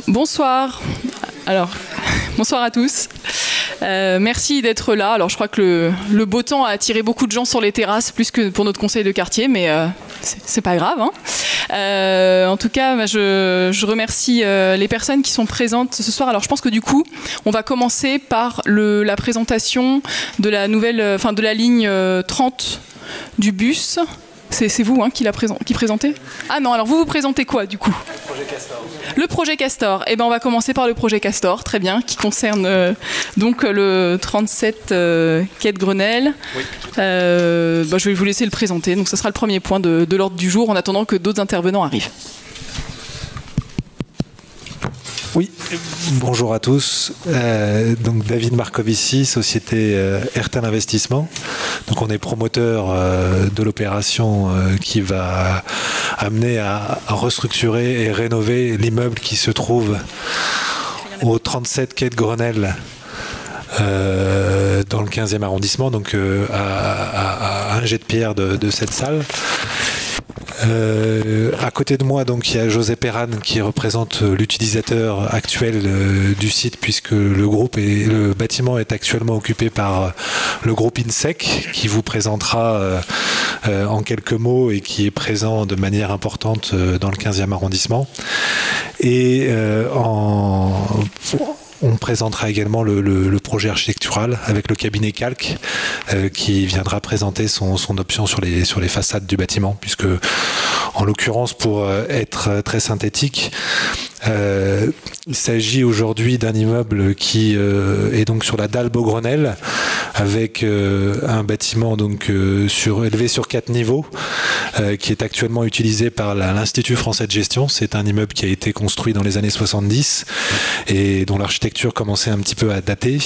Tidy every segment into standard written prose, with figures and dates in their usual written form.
Bonsoir. Alors, bonsoir à tous. Merci d'être là. Alors, je crois que le beau temps a attiré beaucoup de gens sur les terrasses, plus que pour notre conseil de quartier, mais c'est pas grave. En tout cas, je remercie les personnes qui sont présentes ce soir. Alors, je pense que du coup, on va commencer par la présentation de la nouvelle, de la ligne 30 du bus. C'est vous qui présentez? Ah non, alors vous présentez quoi du coup? Le projet Castor. Le projet Castor. Eh bien, on va commencer par le projet Castor, très bien, qui concerne donc le 37 quai de Grenelle. Oui, je vais vous laisser le présenter, donc ce sera le premier point de l'ordre du jour en attendant que d'autres intervenants arrivent. Oui, bonjour à tous. Donc David Marcovici, société Airtel Investissement. Donc on est promoteur de l'opération qui va amener à restructurer et rénover l'immeuble qui se trouve au 37 quai de Grenelle. Dans le 15e arrondissement, donc à un jet de pierre de cette salle. À côté de moi, donc, il y a José Perran qui représente l'utilisateur actuel du site, puisque le bâtiment est actuellement occupé par le groupe INSEC, qui vous présentera en quelques mots et qui est présent de manière importante dans le 15e arrondissement. Et on présentera également le projet architectural avec le cabinet Calque qui viendra présenter son option sur les façades du bâtiment, puisque en l'occurrence, pour être très synthétique, il s'agit aujourd'hui d'un immeuble qui est donc sur la dalle Beaugrenelle, avec un bâtiment donc élevé sur 4 niveaux, qui est actuellement utilisé par l'Institut français de gestion. C'est un immeuble qui a été construit dans les années 70 et dont l'architecture commençait un petit peu à dater.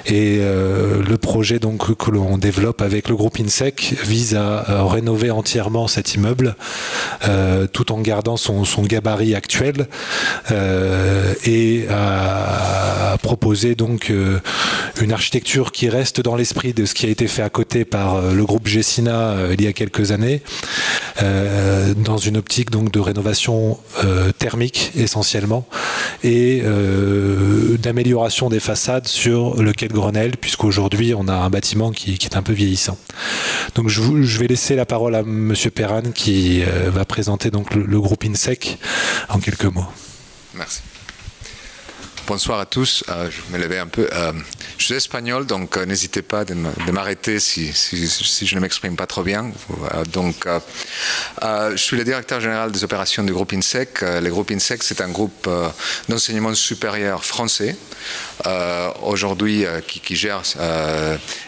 Et le projet donc que l'on développe avec le groupe INSEC vise à rénover entièrement cet immeuble, tout en gardant son gabarit actuel, et à proposer donc une architecture qui reste dans l'esprit de ce qui a été fait à côté par le groupe Gessina il y a quelques années, dans une optique donc de rénovation thermique essentiellement, et d'amélioration des façades sur le quai de Grenelle, puisqu'aujourd'hui on a un bâtiment qui est un peu vieillissant. Donc je vais laisser la parole à Monsieur Perran qui va présenter donc le groupe INSEC en quelques mots. Merci. Bonsoir à tous, je vais me lever un peu. Je suis espagnol, donc n'hésitez pas de m'arrêter si je ne m'exprime pas trop bien. Je suis le directeur général des opérations du groupe INSEC. Le groupe INSEC, c'est un groupe d'enseignement supérieur français, aujourd'hui qui gère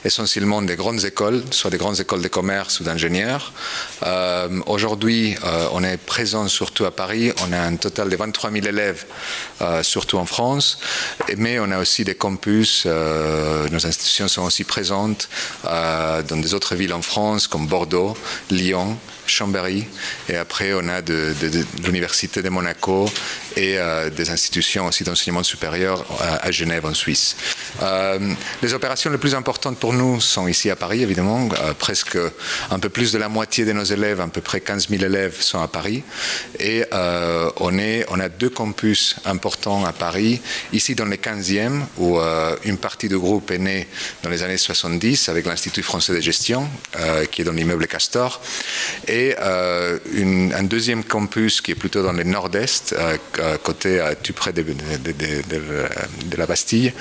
essentiellement des grandes écoles, soit des grandes écoles de commerce ou d'ingénieurs. Aujourd'hui, on est présent surtout à Paris. On a un total de 23 000 élèves, surtout en France. Mais on a aussi des campus, nos institutions sont aussi présentes dans des autres villes en France comme Bordeaux, Lyon, Chambéry, et après on a de l'Université de Monaco et des institutions aussi d'enseignement supérieur à Genève en Suisse. Les opérations les plus importantes pour nous sont ici à Paris, évidemment. Presque un peu plus de la moitié de nos élèves, à peu près 15 000 élèves sont à Paris. Et on a 2 campus importants à Paris, ici dans le 15e, où une partie du groupe est née dans les années 70 avec l'Institut français de gestion, qui est dans l'immeuble Castor, et un deuxième campus qui est plutôt dans le nord-est, côté tout près de la Bastille,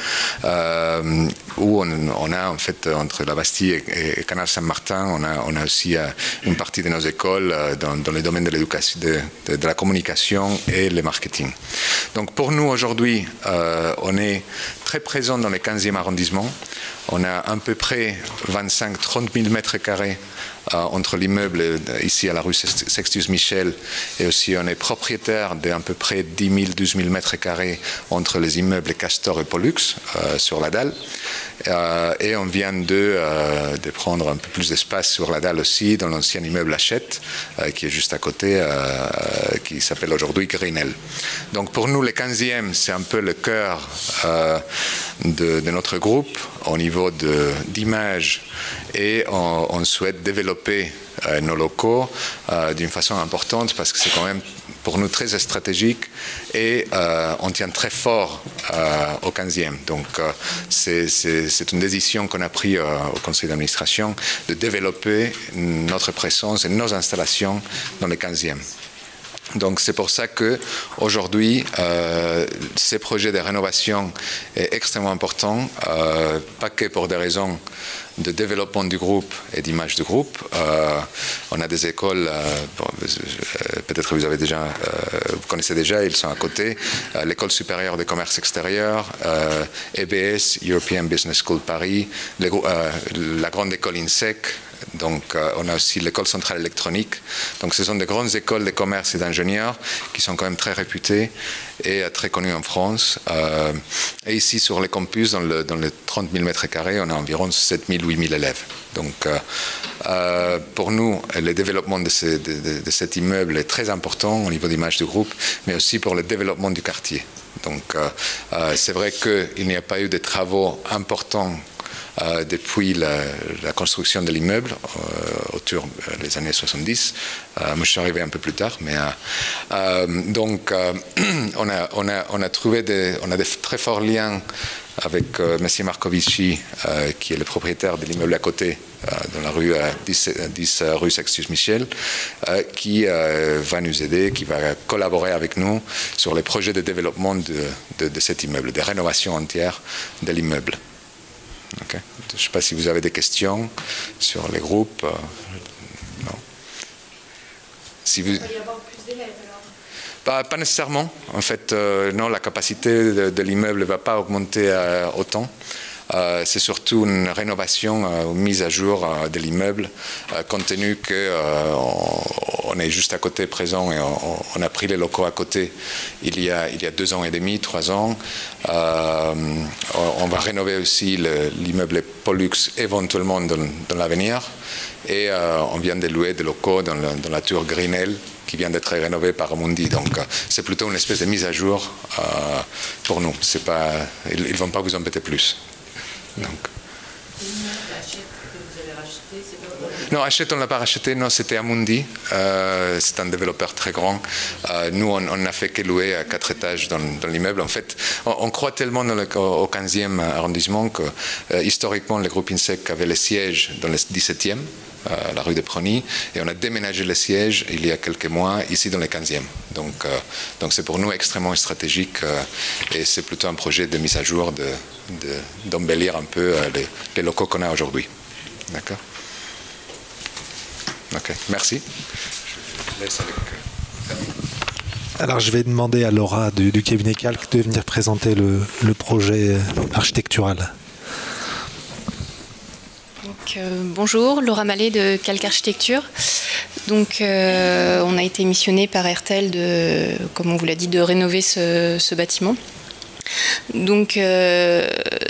où on a en fait entre la Bastille et Canal Saint-Martin, on a aussi une partie de nos écoles dans les domaines de l'éducation, de la communication et le marketing. Donc pour nous aujourd'hui, on est très présent dans le 15e arrondissement. On a à peu près 25-30 000 mètres carrés entre l'immeuble ici à la rue Sextus-Michel, et aussi on est propriétaire d'à peu près 10 000, 12 000 mètres carrés entre les immeubles Castor et Pollux sur la dalle. Et on vient de prendre un peu plus d'espace sur la dalle aussi dans l'ancien immeuble Hachette, qui est juste à côté, qui s'appelle aujourd'hui Grenelle. Donc pour nous, le 15e, c'est un peu le cœur de notre groupe au niveau d'image, et on souhaite développer nos locaux d'une façon importante, parce que c'est quand même pour nous très stratégique et on tient très fort au 15e. Donc c'est une décision qu'on a prise au conseil d'administration de développer notre présence et nos installations dans le 15e. Donc c'est pour ça qu'aujourd'hui, ces projets de rénovation est extrêmement important, pas que pour des raisons de développement du groupe et d'image du groupe. On a des écoles, peut-être que vous connaissez déjà, ils sont à côté, l'École supérieure de commerce extérieur, EBS, European Business School Paris, la grande école INSEC. Donc, on a aussi l'école centrale électronique. Donc, ce sont des grandes écoles de commerce et d'ingénieurs qui sont quand même très réputées et très connues en France. Et ici, sur les campus, dans les 30 000 m², on a environ 7 000 ou 8 000 élèves. Donc, pour nous, le développement de cet immeuble est très important au niveau d'image du groupe, mais aussi pour le développement du quartier. Donc, c'est vrai qu'il n'y a pas eu de travaux importants depuis la construction de l'immeuble autour des années 70. Moi, je suis arrivé un peu plus tard, mais donc on a des très forts liens avec M. Marcovici, qui est le propriétaire de l'immeuble à côté, dans la rue 10 rue Sextius-Michel, qui va nous aider, qui va collaborer avec nous sur les projets de développement de cet immeuble, de rénovation entière de l'immeuble. Okay. Je ne sais pas si vous avez des questions sur les groupes. Non. Si vous... Il va y avoir plus d'élèves alors? Pas nécessairement. En fait, non, la capacité de l'immeuble ne va pas augmenter autant. C'est surtout une rénovation, une mise à jour de l'immeuble, compte tenu qu'on est juste à côté présent et on a pris les locaux à côté il y a 2 ans et demi, 3 ans. On va rénover aussi l'immeuble Pollux éventuellement dans l'avenir et on vient de louer des locaux dans la tour Grinel qui vient d'être rénové par Amundi. Donc c'est plutôt une espèce de mise à jour pour nous. Ils ne vont pas vous embêter plus. Donc. Non, Hachette, on ne l'a pas racheté, non, c'était Amundi, c'est un développeur très grand. Nous, on n'a fait que louer à 4 étages dans l'immeuble. En fait, on croit tellement au 15e arrondissement que, historiquement, le groupe INSEC avait le siège dans le 17e, la rue de Prony, et on a déménagé le siège il y a quelques mois, ici dans le 15e. Donc c'est pour nous extrêmement stratégique et c'est plutôt un projet de mise à jour, d'embellir un peu les locaux qu'on a aujourd'hui. D'accord ? Ok, merci. Je laisse avec... Alors je vais demander à Laura du cabinet Calque de venir présenter le projet architectural. Donc, bonjour, Laura Mallet de Calque Architecture. Donc on a été missionné par Airtel comme on vous l'a dit, de rénover ce bâtiment. Donc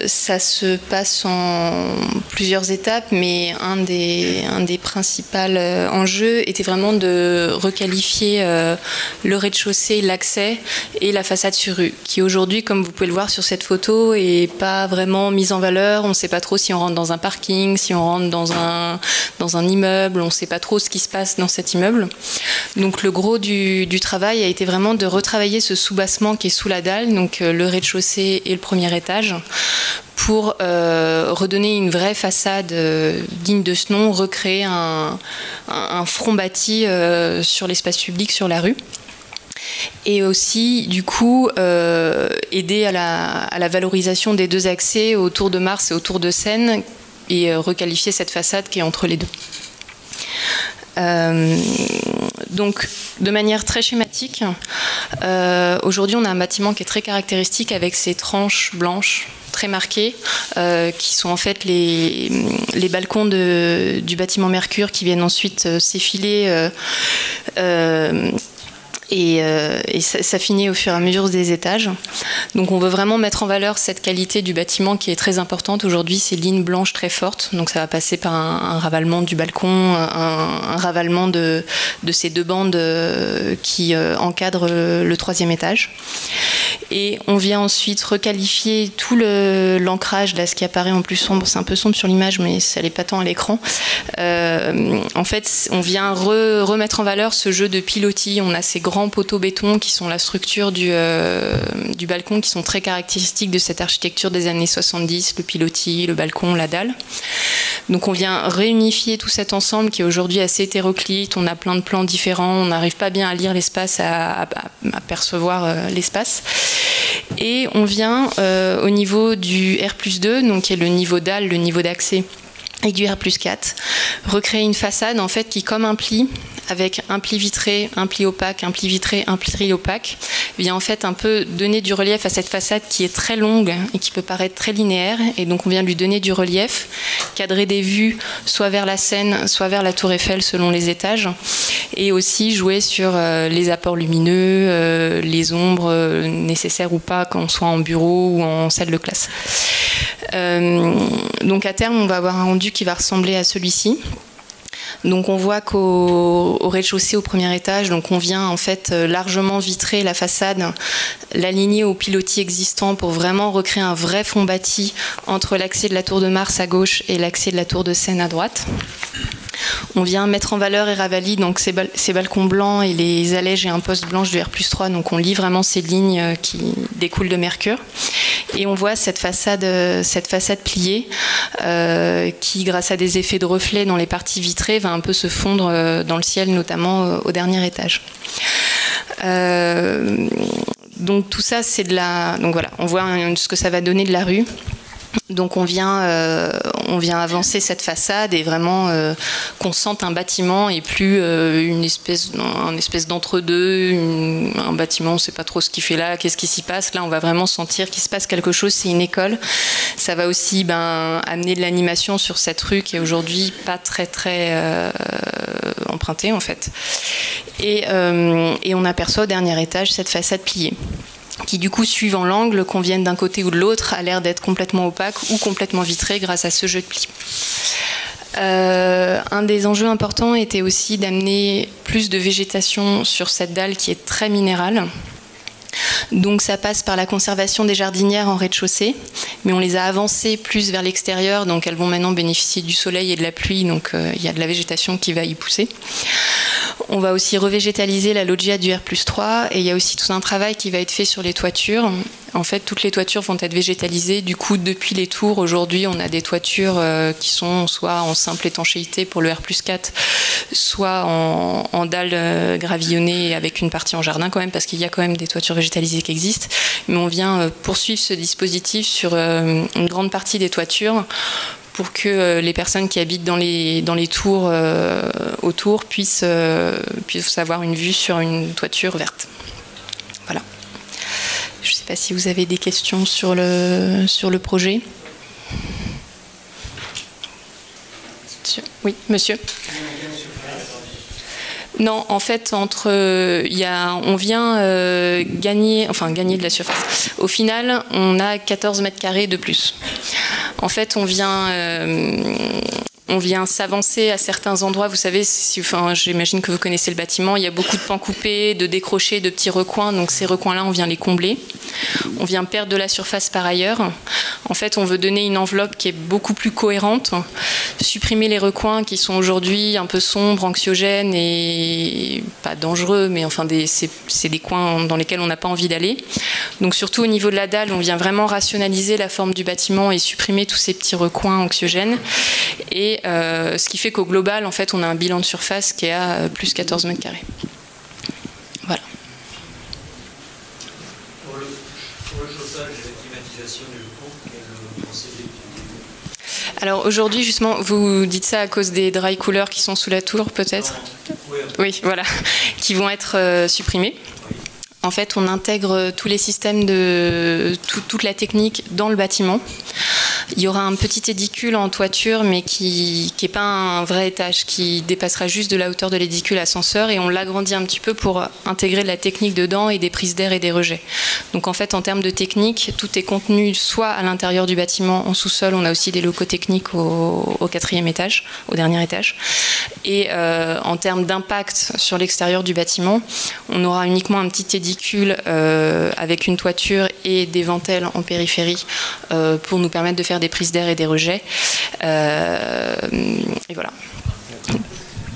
ça se passe en plusieurs étapes, mais un des principaux enjeux était vraiment de requalifier le rez-de-chaussée, l'accès et la façade sur rue, qui aujourd'hui, comme vous pouvez le voir sur cette photo, est pas vraiment mise en valeur. On ne sait pas trop si on rentre dans un parking, si on rentre dans un immeuble, on ne sait pas trop ce qui se passe dans cet immeuble. Donc le gros du travail a été vraiment de retravailler ce soubassement qui est sous la dalle, donc le rez-de-chaussée et le premier étage, pour redonner une vraie façade digne de ce nom, recréer un front bâti sur l'espace public, sur la rue. Et aussi, du coup, aider à la valorisation des 2 accès autour de Mars et autour de Seine et requalifier cette façade qui est entre les deux. Donc, de manière très schématique, aujourd'hui on a un bâtiment qui est très caractéristique avec ses tranches blanches très marquées, qui sont en fait les balcons du bâtiment Mercure qui viennent ensuite s'effiler et ça finit au fur et à mesure des étages. Donc on veut vraiment mettre en valeur cette qualité du bâtiment qui est très importante. Aujourd'hui, ces lignes blanches très fortes, donc ça va passer par un ravalement du balcon, un ravalement de ces 2 bandes qui encadrent le 3e étage. Et on vient ensuite requalifier tout l'ancrage, là, ce qui apparaît en plus sombre, c'est un peu sombre sur l'image, mais ça n'est pas tant à l'écran. En fait, on vient remettre en valeur ce jeu de pilotis. On a ces grands poteaux béton qui sont la structure du balcon, qui sont très caractéristiques de cette architecture des années 70, le pilotis, le balcon, la dalle. Donc on vient réunifier tout cet ensemble qui est aujourd'hui assez hétéroclite. On a plein de plans différents, on n'arrive pas bien à lire l'espace, à percevoir l'espace. Et on vient au niveau du R+2, donc qui est le niveau dalle, le niveau d'accès, et du R+4, recréer une façade en fait qui, comme un pli, avec un pli vitré, un pli opaque, un pli vitré, un pli opaque, vient en fait un peu donner du relief à cette façade qui est très longue et qui peut paraître très linéaire. Et donc on vient lui donner du relief, cadrer des vues soit vers la Seine, soit vers la Tour Eiffel selon les étages, et aussi jouer sur les apports lumineux, les ombres nécessaires ou pas quand on soit en bureau ou en salle de classe. Donc à terme, on va avoir un rendu qui va ressembler à celui-ci. Donc on voit qu'au rez-de-chaussée, au premier étage, donc on vient en fait largement vitrer la façade, l'aligner au pilotis existant pour vraiment recréer un vrai fond bâti entre l'accès de la Tour de Mars à gauche et l'accès de la Tour de Seine à droite. On vient mettre en valeur et ravalie donc ces balcons blancs et les allèges et impostes blanches du R+3. Donc on lit vraiment ces lignes qui découlent de Mercure. Et on voit cette façade pliée qui, grâce à des effets de reflets dans les parties vitrées, va un peu se fondre dans le ciel, notamment au dernier étage. Donc tout ça, c'est de la... Donc voilà, on voit ce que ça va donner de la rue. Donc on vient avancer cette façade et vraiment qu'on sente un bâtiment et plus une espèce d'entre-deux, un bâtiment, on ne sait pas trop ce qu'il fait là, qu'est-ce qui s'y passe. Là, on va vraiment sentir qu'il se passe quelque chose, c'est une école. Ça va aussi amener de l'animation sur cette rue qui est aujourd'hui pas très empruntée en fait. Et on aperçoit au dernier étage cette façade pliée, qui du coup, suivant l'angle, qu'on vienne d'un côté ou de l'autre, a l'air d'être complètement opaque ou complètement vitré grâce à ce jeu de plis. Un des enjeux importants était aussi d'amener plus de végétation sur cette dalle qui est très minérale. Donc ça passe par la conservation des jardinières en rez-de-chaussée, mais on les a avancées plus vers l'extérieur, donc elles vont maintenant bénéficier du soleil et de la pluie, donc il y a de la végétation qui va y pousser. On va aussi revégétaliser la loggia du R+3 et il y a aussi tout un travail qui va être fait sur les toitures. En fait, toutes les toitures vont être végétalisées. Du coup, depuis les tours, aujourd'hui, on a des toitures qui sont soit en simple étanchéité pour le R+4, soit en dalles gravillonnées avec une partie en jardin quand même, parce qu'il y a quand même des toitures végétalisées qui existent. Mais on vient poursuivre ce dispositif sur une grande partie des toitures pour que les personnes qui habitent dans les tours autour puissent avoir une vue sur une toiture verte. Voilà. Je ne sais pas si vous avez des questions sur le projet. Oui, monsieur. Non, en fait, on vient gagner de la surface. Au final, on a 14 mètres carrés de plus. En fait, on vient s'avancer à certains endroits. Vous savez, j'imagine que vous connaissez le bâtiment. Il y a beaucoup de pans coupés, de décrochés, de petits recoins. Donc ces recoins-là, on vient les combler. On vient perdre de la surface par ailleurs. En fait, on veut donner une enveloppe qui est beaucoup plus cohérente, supprimer les recoins qui sont aujourd'hui un peu sombres, anxiogènes et pas dangereux, mais enfin c'est des coins dans lesquels on n'a pas envie d'aller. Donc surtout au niveau de la dalle, on vient vraiment rationaliser la forme du bâtiment et supprimer tous ces petits recoins anxiogènes. Et ce qui fait qu'au global, en fait, on a un bilan de surface qui est à plus 14 mètres carrés. Voilà. Pour le chauffage et la climatisation du locaux, quel procédé? Alors aujourd'hui, justement, vous dites ça à cause des dry coolers qui sont sous la tour, peut-être? Oui, voilà, qui vont être supprimés. En fait, on intègre tous les systèmes toute la technique dans le bâtiment. Il y aura un petit édicule en toiture, mais qui n'est pas un vrai étage, qui dépassera juste de la hauteur de l'édicule ascenseur, et on l'agrandit un petit peu pour intégrer de la technique dedans et des prises d'air et des rejets. Donc en fait, en termes de technique, tout est contenu soit à l'intérieur du bâtiment, en sous-sol, on a aussi des locaux techniques au quatrième étage, au dernier étage. Et en termes d'impact sur l'extérieur du bâtiment, on aura uniquement un petit édicule édicules avec une toiture et des ventelles en périphérie pour nous permettre de faire des prises d'air et des rejets. Et voilà.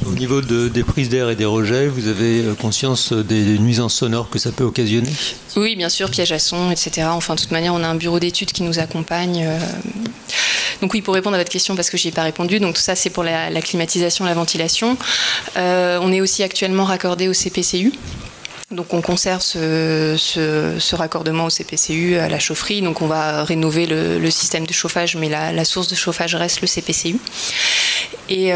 Au niveau des prises d'air et des rejets, vous avez conscience des nuisances sonores que ça peut occasionner? Oui, bien sûr, piège à son, etc. Enfin, de toute manière, on a un bureau d'études qui nous accompagne. Donc oui, pour répondre à votre question, parce que je n'y ai pas répondu, donc tout ça c'est pour la climatisation, la ventilation. On est aussi actuellement raccordé au CPCU. Donc on conserve ce raccordement au CPCU à la chaufferie. Donc on va rénover le système de chauffage, mais la source de chauffage reste le CPCU. Et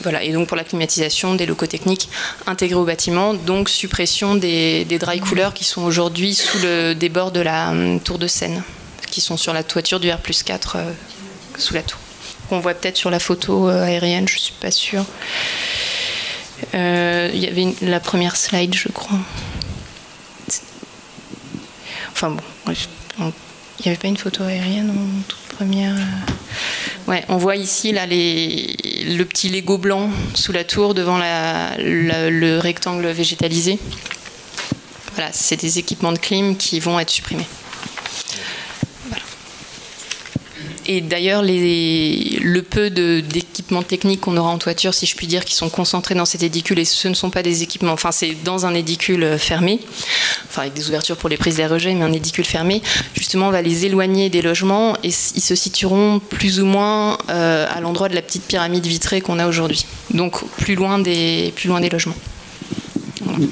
voilà. Et donc pour la climatisation, des locaux techniques intégrés au bâtiment, donc suppression des dry coolers qui sont aujourd'hui sous des bords de la tour de Seine, qui sont sur la toiture du R+4 sous la tour. On voit peut-être sur la photo aérienne, je ne suis pas sûre. Il y avait la première slide, je crois. Enfin bon, il n'y avait pas une photo aérienne en toute première. Ouais, on voit ici là, le petit Lego blanc sous la tour devant le rectangle végétalisé. Voilà, c'est des équipements de clim qui vont être supprimés. Et d'ailleurs, le peu d'équipements techniques qu'on aura en toiture, si je puis dire, qui sont concentrés dans cet édicule, et ce ne sont pas des équipements, enfin c'est dans un édicule fermé, enfin avec des ouvertures pour les prises d'air rejet, mais un édicule fermé, justement on va les éloigner des logements et ils se situeront plus ou moins à l'endroit de la petite pyramide vitrée qu'on a aujourd'hui. Donc plus loin des logements. Voilà.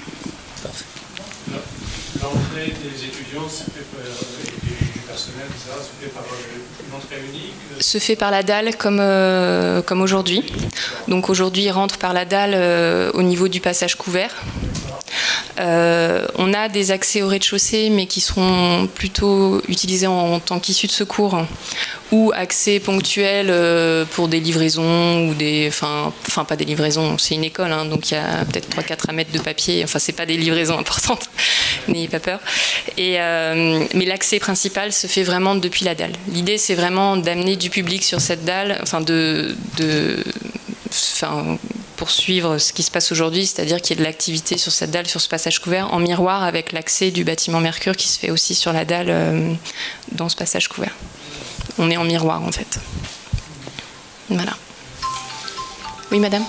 L'entrée des étudiants se fait du personnel, etc., se fait par une entrée unique? Se fait par la dalle comme aujourd'hui. Donc aujourd'hui, ils rentrent par la dalle au niveau du passage couvert. On a des accès au rez-de-chaussée, mais qui seront plutôt utilisés en tant qu'issue de secours ou accès ponctuel pour des livraisons ou enfin pas des livraisons, c'est une école, hein, donc il y a peut-être 3-4 à mettre de papier. Enfin, c'est pas des livraisons importantes, n'ayez pas peur. Mais l'accès principal se fait vraiment depuis la dalle. L'idée, c'est vraiment d'amener du public sur cette dalle, enfin poursuivre ce qui se passe aujourd'hui, c'est-à-dire qu'il y ait de l'activité sur cette dalle, sur ce passage couvert, en miroir avec l'accès du bâtiment Mercure qui se fait aussi sur la dalle dans ce passage couvert. On est en miroir en fait. Voilà. Oui, madame ?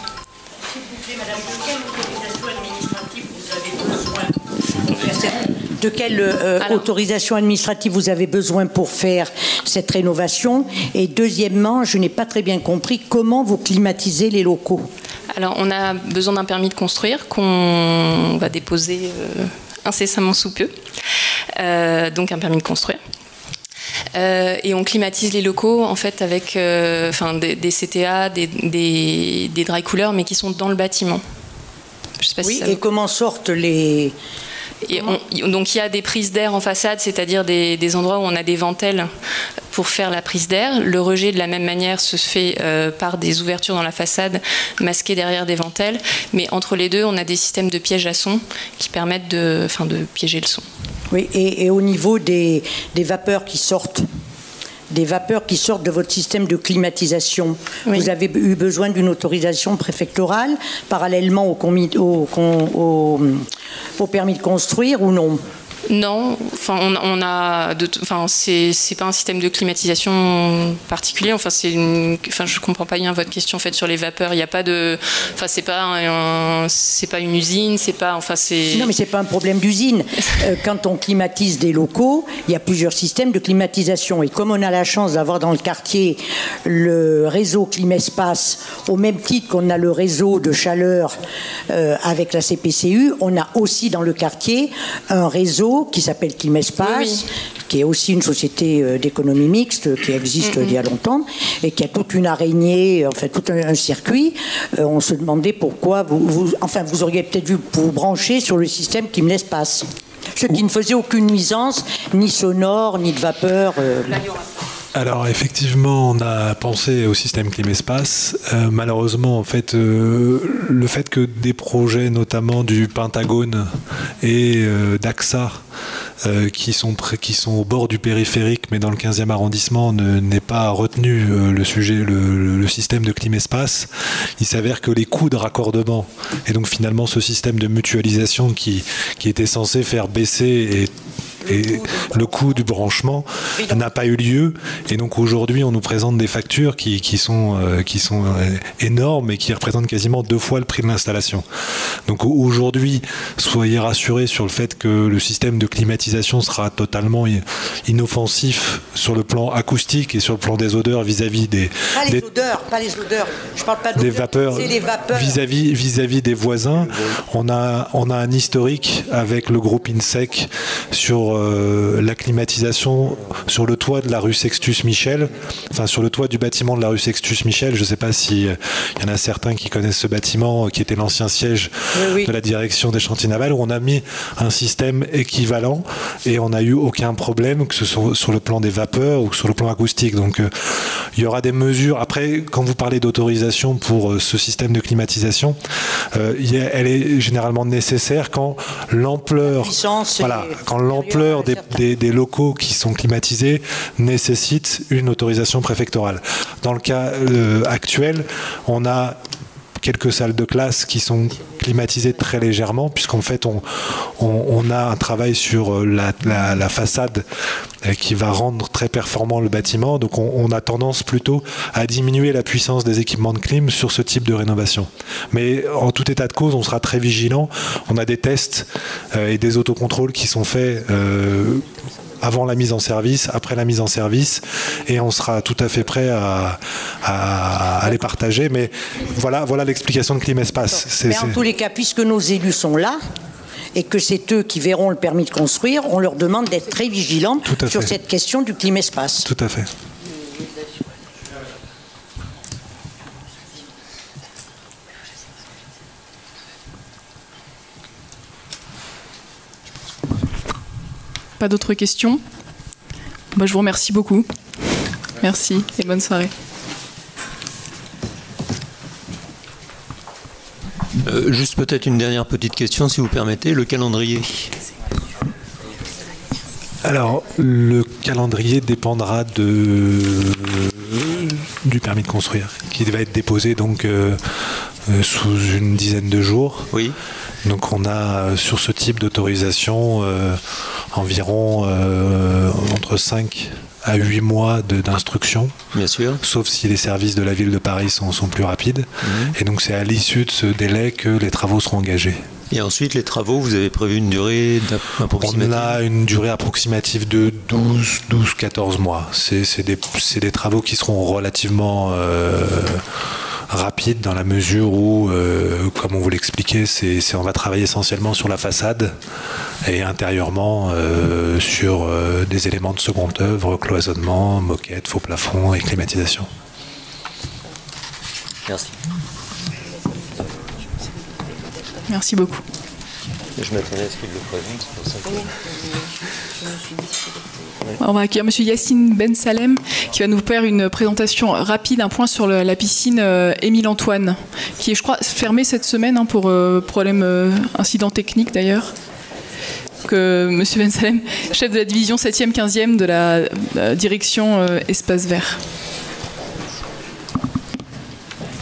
De quelle autorisation administrative vous avez besoin pour faire cette rénovation? Et deuxièmement, je n'ai pas très bien compris comment vous climatisez les locaux. Alors, on a besoin d'un permis de construire qu'on va déposer incessamment sous peu. Donc, un permis de construire. Et on climatise les locaux en fait avec des CTA, des dry coolers, mais qui sont dans le bâtiment. Je sais pas si ça et comment sortent les... Donc il y a des prises d'air en façade, c'est-à-dire des endroits où on a des ventelles pour faire la prise d'air. Le rejet de la même manière se fait par des ouvertures dans la façade masquées derrière des ventelles. Mais entre les deux, on a des systèmes de piège à son qui permettent de piéger le son. Oui, et au niveau des vapeurs qui sortent, de votre système de climatisation. Oui. Vous avez eu besoin d'une autorisation préfectorale parallèlement au permis de construire ou non? Non, c'est pas un système de climatisation particulier. Je comprends pas bien votre question en fait sur les vapeurs. Il y a pas de, c'est pas une usine, c'est pas, Non, mais c'est pas un problème d'usine. Quand on climatise des locaux, il y a plusieurs systèmes de climatisation. Et comme on a la chance d'avoir dans le quartier le réseau Climespace, au même titre qu'on a le réseau de chaleur avec la CPCU, on a aussi dans le quartier un réseau qui s'appelle Climespace, qui est aussi une société d'économie mixte qui existe il y a longtemps et qui a toute une araignée, tout un circuit. On se demandait pourquoi vous auriez peut-être vu vous brancher sur le système Climespace, ce qui ne faisait aucune nuisance, ni sonore, ni de vapeur. Alors effectivement, on a pensé au système Climespace. Malheureusement, en fait, le fait que des projets, notamment du Pentagone et d'AXA, qui sont au bord du périphérique, mais dans le 15e arrondissement, n'aient pas retenu le système de clim-espace, il s'avère que les coûts de raccordement, et donc finalement ce système de mutualisation qui était censé faire baisser et le coût du branchement n'a pas eu lieu, et donc aujourd'hui on nous présente des factures qui sont énormes et qui représentent quasiment 2 fois le prix de l'installation. Donc aujourd'hui, soyez rassurés sur le fait que le système de climatisation sera totalement inoffensif sur le plan acoustique et sur le plan des odeurs vis-à-vis pas les odeurs, je parle pas d'odeurs, des vapeurs, c'est les vapeurs. Vis-à-vis des voisins. On a un historique avec le groupe INSEC sur la climatisation sur le toit de la rue Sextus Michel, enfin sur le toit du bâtiment de la rue Sextus Michel. Je ne sais pas s'il y en a certains qui connaissent ce bâtiment, qui était l'ancien siège de la direction des chantiers navals, où on a mis un système équivalent et on n'a eu aucun problème, que ce soit sur le plan des vapeurs ou sur le plan acoustique. Donc il y aura des mesures. Après, quand vous parlez d'autorisation pour ce système de climatisation, elle est généralement nécessaire quand l'ampleur des locaux qui sont climatisés nécessite une autorisation préfectorale. Dans le cas actuel, on a quelques salles de classe qui sont climatisées très légèrement, puisqu'en fait on a un travail sur la façade qui va rendre très performant le bâtiment. Donc on a tendance plutôt à diminuer la puissance des équipements de clim sur ce type de rénovation. Mais en tout état de cause, on sera très vigilant. On a des tests et des autocontrôles qui sont faits avant la mise en service, après la mise en service, et on sera tout à fait prêt à les partager. Mais voilà l'explication de Climespace. Mais en tous les cas, puisque nos élus sont là, et que c'est eux qui verront le permis de construire, on leur demande d'être très vigilants sur cette question du Climespace. Tout à fait. Pas d'autres questions? Je vous remercie beaucoup. Merci et bonne soirée. Juste peut-être une dernière petite question, si vous permettez, le calendrier. Alors, le calendrier dépendra du permis de construire, qui va être déposé donc sous une dizaine de jours. Oui. Donc on a sur ce type d'autorisation environ entre 5 à 8 mois d'instruction. Bien sûr. Sauf si les services de la ville de Paris sont plus rapides. Et donc c'est à l'issue de ce délai que les travaux seront engagés. Et ensuite, les travaux, vous avez prévu une durée approximative? On a une durée approximative de 12-14 mois. C'est des travaux qui seront relativement rapides dans la mesure où, comme on vous l'expliquait, on va travailler essentiellement sur la façade et intérieurement sur des éléments de seconde œuvre, cloisonnement, moquette, faux plafond et climatisation. Merci. Merci beaucoup. Je m'attendais à ce qu'il le présente, c'est pour ça que... On va accueillir M. Yassine Ben Salem qui va nous faire une présentation rapide, un point sur la piscine Émile Antoine, qui est, je crois, fermée cette semaine pour problème, incident technique d'ailleurs. M. Ben Salem, chef de la division 7e, 15e de la direction Espace Vert.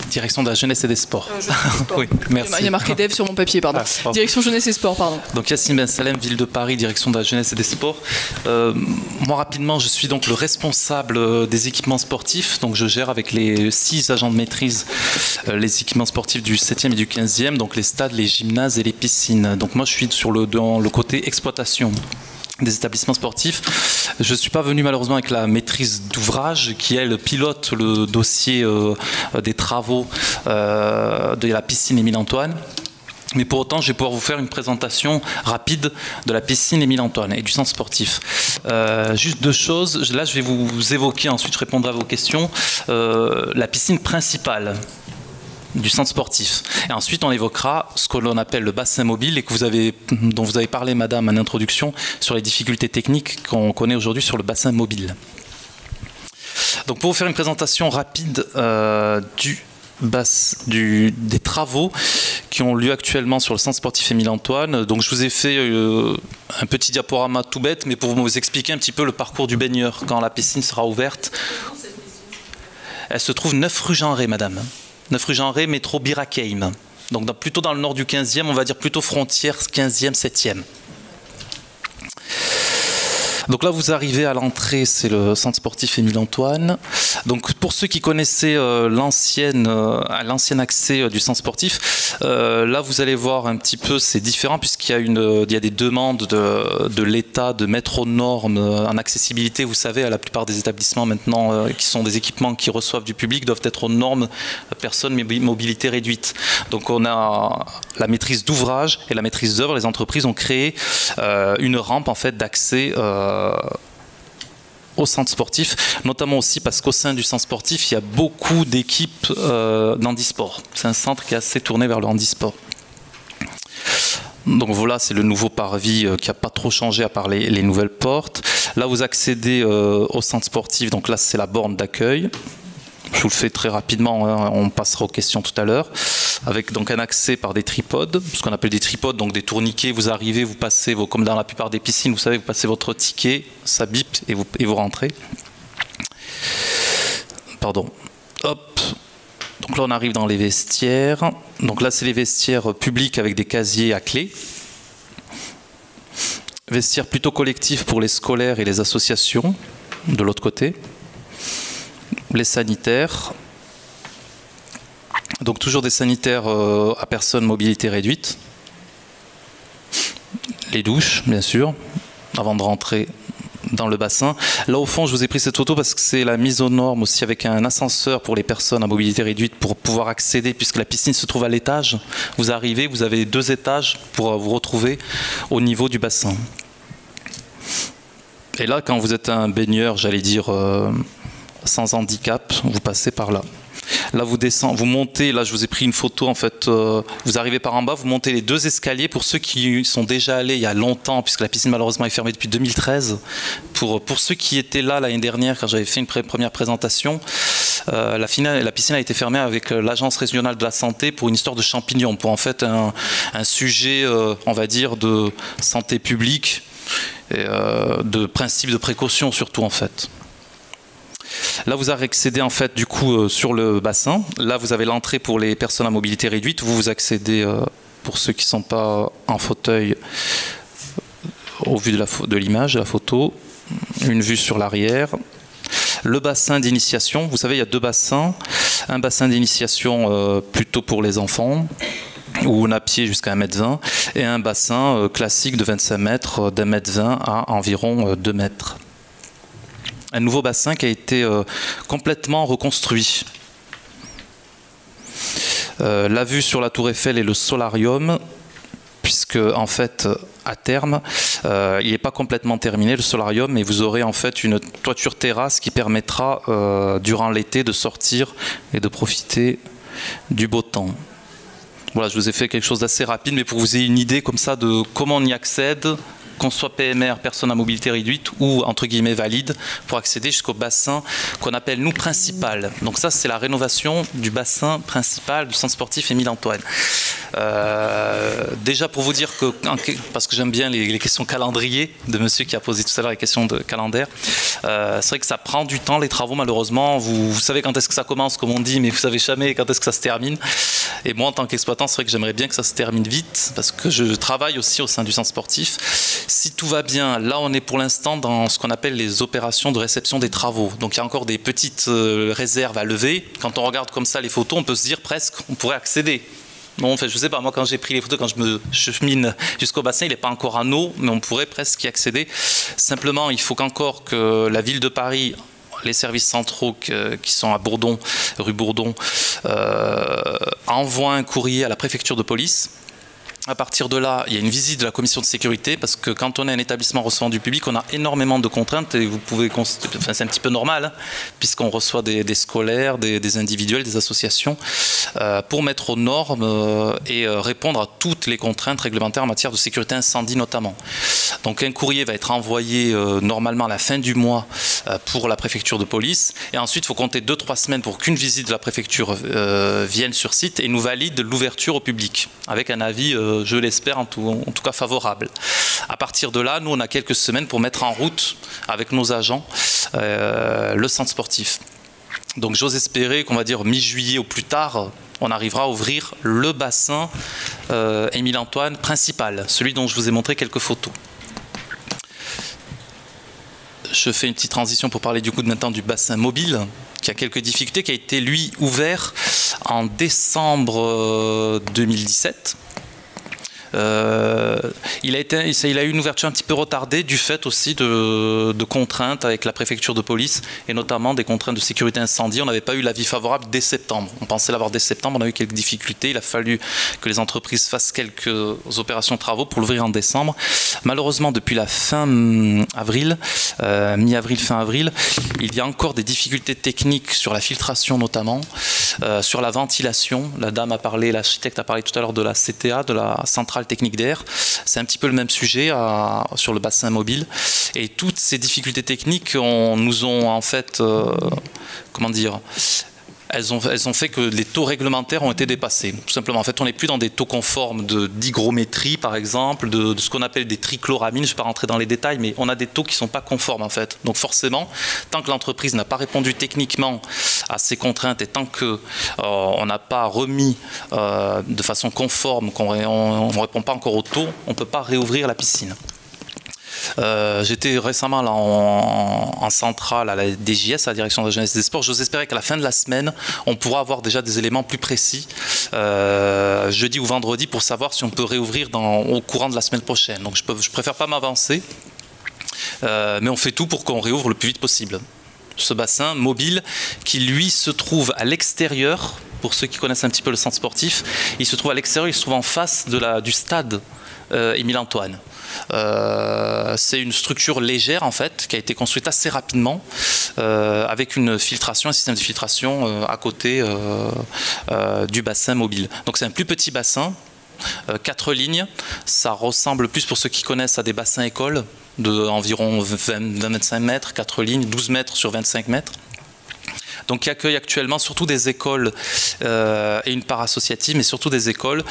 Direction de la jeunesse et des sports. Oui, merci. Il y a marqué Dev sur mon papier, pardon. Direction jeunesse et sport, pardon. Donc Yassine Ben Salem, ville de Paris, direction de la jeunesse et des sports. Moi rapidement, je suis donc le responsable des équipements sportifs. Donc je gère avec les 6 agents de maîtrise les équipements sportifs du 7e et du 15e, donc les stades, les gymnases et les piscines. Donc moi je suis dans le côté exploitation des établissements sportifs. Je ne suis pas venu malheureusement avec la maîtrise d'ouvrage qui, elle, pilote le dossier des travaux de la piscine Émile Antoine. Mais pour autant, je vais pouvoir vous faire une présentation rapide de la piscine Émile Antoine et du centre sportif. Juste 2 choses. Là, je vais vous évoquer, ensuite je répondrai à vos questions. La piscine principale du centre sportif. Et ensuite, on évoquera ce que l'on appelle le bassin mobile et dont vous avez parlé, madame, en introduction, sur les difficultés techniques qu'on connaît aujourd'hui sur le bassin mobile. Donc, pour vous faire une présentation rapide du des travaux qui ont lieu actuellement sur le centre sportif Émile-Antoine. Donc je vous ai fait un petit diaporama tout bête, mais pour vous expliquer un petit peu le parcours du baigneur quand la piscine sera ouverte. Elle se trouve 9 rue Jean Rey, madame. 9 rue Jean Rey, métro Birakeim. Donc plutôt dans le nord du 15e, on va dire plutôt frontière 15e, 7e. Donc là, vous arrivez à l'entrée, c'est le centre sportif Émile-Antoine. Donc pour ceux qui connaissaient l'ancien accès du centre sportif, là vous allez voir un petit peu, c'est différent puisqu'il y a des demandes de l'État de mettre aux normes en accessibilité. Vous savez, à la plupart des établissements maintenant qui sont des équipements qui reçoivent du public doivent être aux normes personnes mobilité réduite. Donc on a la maîtrise d'ouvrage et la maîtrise d'œuvre. Les entreprises ont créé une rampe en fait d'accès au centre sportif, notamment aussi parce qu'au sein du centre sportif, il y a beaucoup d'équipes d'handisport. C'est un centre qui est assez tourné vers le handisport. Donc voilà, c'est le nouveau parvis qui n'a pas trop changé à part les nouvelles portes. Là, vous accédez au centre sportif, donc là, c'est la borne d'accueil. Je vous le fais très rapidement, hein, on passera aux questions tout à l'heure. Avec donc un accès par des tripodes, ce qu'on appelle des tripodes, donc des tourniquets. Vous arrivez, vous passez, comme dans la plupart des piscines, vous savez, vous passez votre ticket, ça bip et vous rentrez. Pardon. Hop. Donc là, on arrive dans les vestiaires. Donc là, c'est les vestiaires publics avec des casiers à clé. Vestiaires plutôt collectifs pour les scolaires et les associations, de l'autre côté. Les sanitaires. Donc toujours des sanitaires à personnes mobilité réduite. Les douches, bien sûr, avant de rentrer dans le bassin. Là au fond, je vous ai pris cette photo parce que c'est la mise aux normes aussi avec un ascenseur pour les personnes à mobilité réduite pour pouvoir accéder, puisque la piscine se trouve à l'étage. Vous arrivez, vous avez 2 étages pour vous retrouver au niveau du bassin. Et là, quand vous êtes un baigneur, j'allais dire sans handicap, vous passez par là. Là, vous descendez, vous montez, là je vous ai pris une photo en fait, vous arrivez par en bas, vous montez les 2 escaliers pour ceux qui sont déjà allés il y a longtemps, puisque la piscine malheureusement est fermée depuis 2013. Pour ceux qui étaient là l'année dernière, quand j'avais fait une première présentation, la piscine a été fermée avec l'Agence régionale de la santé pour une histoire de champignons, pour en fait un sujet, on va dire, de santé publique, et, de principe de précaution surtout en fait. Là, vous avez accédé en fait du coup sur le bassin. Là, vous avez l'entrée pour les personnes à mobilité réduite. Vous accédez pour ceux qui ne sont pas en fauteuil au vu de l'image, de la photo. Une vue sur l'arrière. Le bassin d'initiation. Vous savez, il y a 2 bassins. Un bassin d'initiation plutôt pour les enfants, où on a pied jusqu'à 1,20 m, et un bassin classique de 25 mètres, d'1,20 m à environ 2 mètres. Un nouveau bassin qui a été complètement reconstruit. La vue sur la tour Eiffel et le solarium, puisque en fait à terme il n'est pas complètement terminé le solarium, mais vous aurez en fait une toiture terrasse qui permettra durant l'été de sortir et de profiter du beau temps. Voilà, je vous ai fait quelque chose d'assez rapide, mais pour que vous ayez une idée comme ça de comment on y accède, qu'on soit PMR, personne à mobilité réduite, ou entre guillemets valide, pour accéder jusqu'au bassin qu'on appelle nous principal. Donc ça, c'est la rénovation du bassin principal du centre sportif Émile-Antoine. Déjà pour vous dire que, parce que j'aime bien les questions calendrier de monsieur qui a posé tout à l'heure les questions de calendaire, c'est vrai que ça prend du temps les travaux malheureusement. Vous savez quand est-ce que ça commence comme on dit, mais vous savez jamais quand est-ce que ça se termine. Et moi en tant qu'exploitant, c'est vrai que j'aimerais bien que ça se termine vite parce que je travaille aussi au sein du centre sportif. Si tout va bien, là on est pour l'instant dans ce qu'on appelle les opérations de réception des travaux. Donc il y a encore des petites réserves à lever. Quand on regarde comme ça les photos, on peut se dire presque on pourrait accéder. Bon, en fait, je sais pas, moi quand j'ai pris les photos, quand je chemine jusqu'au bassin, il n'est pas encore en eau, mais on pourrait presque y accéder. Simplement, il faut qu'encore que la ville de Paris, les services centraux qui sont à Bourdon, rue Bourdon, envoient un courrier à la préfecture de police À partir de là, il y a une visite de la commission de sécurité parce que quand on est un établissement recevant du public, on a énormément de contraintes et vous pouvez, enfin, c'est un petit peu normal hein, puisqu'on reçoit des scolaires, des individuels, des associations pour mettre aux normes et répondre à toutes les contraintes réglementaires en matière de sécurité incendie notamment. Donc un courrier va être envoyé normalement à la fin du mois pour la préfecture de police et ensuite il faut compter 2-3 semaines pour qu'une visite de la préfecture vienne sur site et nous valide l'ouverture au public avec un avis je l'espère en tout cas favorable. À partir de là, nous on a quelques semaines pour mettre en route avec nos agents le centre sportif. Donc j'ose espérer qu'on va dire mi-juillet au plus tard, on arrivera à ouvrir le bassin Émile-Antoine principal, celui dont je vous ai montré quelques photos. Je fais une petite transition pour parler du coup maintenant du bassin mobile, qui a quelques difficultés, qui a été lui ouvert en décembre 2017. Il a eu une ouverture un petit peu retardée du fait aussi de contraintes avec la préfecture de police et notamment des contraintes de sécurité incendie. On n'avait pas eu l'avis favorable dès septembre. On pensait l'avoir dès septembre, on a eu quelques difficultés. Il a fallu que les entreprises fassent quelques opérations de travaux pour l'ouvrir en décembre. Malheureusement, depuis la fin avril, mi-avril, fin avril, il y a encore des difficultés techniques sur la filtration notamment, sur la ventilation. La dame a parlé, l'architecte a parlé tout à l'heure de la CTA, de la centrale technique d'air. C'est un petit peu le même sujet sur le bassin mobile. Et toutes ces difficultés techniques nous ont en fait, comment dire, elles ont fait que les taux réglementaires ont été dépassés. Tout simplement, en fait, on n'est plus dans des taux conformes d'hygrométrie, par exemple, de ce qu'on appelle des trichloramines. Je ne vais pas rentrer dans les détails, mais on a des taux qui ne sont pas conformes, en fait. Donc forcément, tant que l'entreprise n'a pas répondu techniquement à ces contraintes et tant qu'on n'a pas remis de façon conforme, qu'on ne répond pas encore aux taux, on ne peut pas réouvrir la piscine. J'étais récemment là en centrale à la DJS, à la Direction de la Jeunesse et des Sports. J'ose espérer qu'à la fin de la semaine, on pourra avoir déjà des éléments plus précis jeudi ou vendredi pour savoir si on peut réouvrir au courant de la semaine prochaine. Donc je préfère pas m'avancer, mais on fait tout pour qu'on réouvre le plus vite possible. Ce bassin mobile qui lui se trouve à l'extérieur, pour ceux qui connaissent un petit peu le centre sportif, il se trouve à l'extérieur, il se trouve en face du stade Émile-Antoine. C'est une structure légère en fait qui a été construite assez rapidement avec un système de filtration à côté du bassin mobile. Donc c'est un plus petit bassin, 4 lignes, ça ressemble plus pour ceux qui connaissent à des bassins écoles d'environ 20-25 mètres, 4 lignes, 12 mètres sur 25 mètres. Donc qui accueille actuellement surtout des écoles et une part associative, mais surtout des écoles,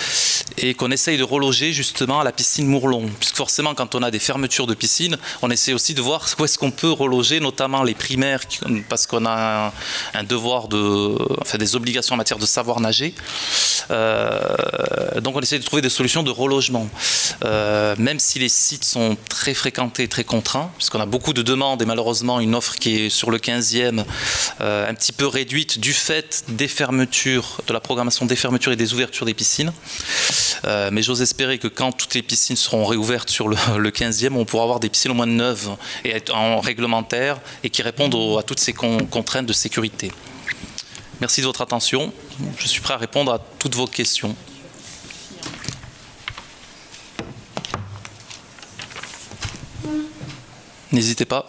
et qu'on essaye de reloger justement à la piscine Mourlon. Puisque forcément, quand on a des fermetures de piscine, on essaie aussi de voir où est-ce qu'on peut reloger, notamment les primaires, parce qu'on a un devoir des obligations en matière de savoir nager. Donc on essaie de trouver des solutions de relogement. Même si les sites sont très fréquentés, très contraints, puisqu'on a beaucoup de demandes et malheureusement une offre qui est sur le 15e, un petit peu réduite du fait des fermetures, de la programmation des fermetures et des ouvertures des piscines. Mais j'ose espérer que quand toutes les piscines seront réouvertes sur le 15e, on pourra avoir des piscines au moins neuves et en réglementaire et qui répondent à toutes ces contraintes de sécurité. Merci de votre attention. Je suis prêt à répondre à toutes vos questions. N'hésitez pas.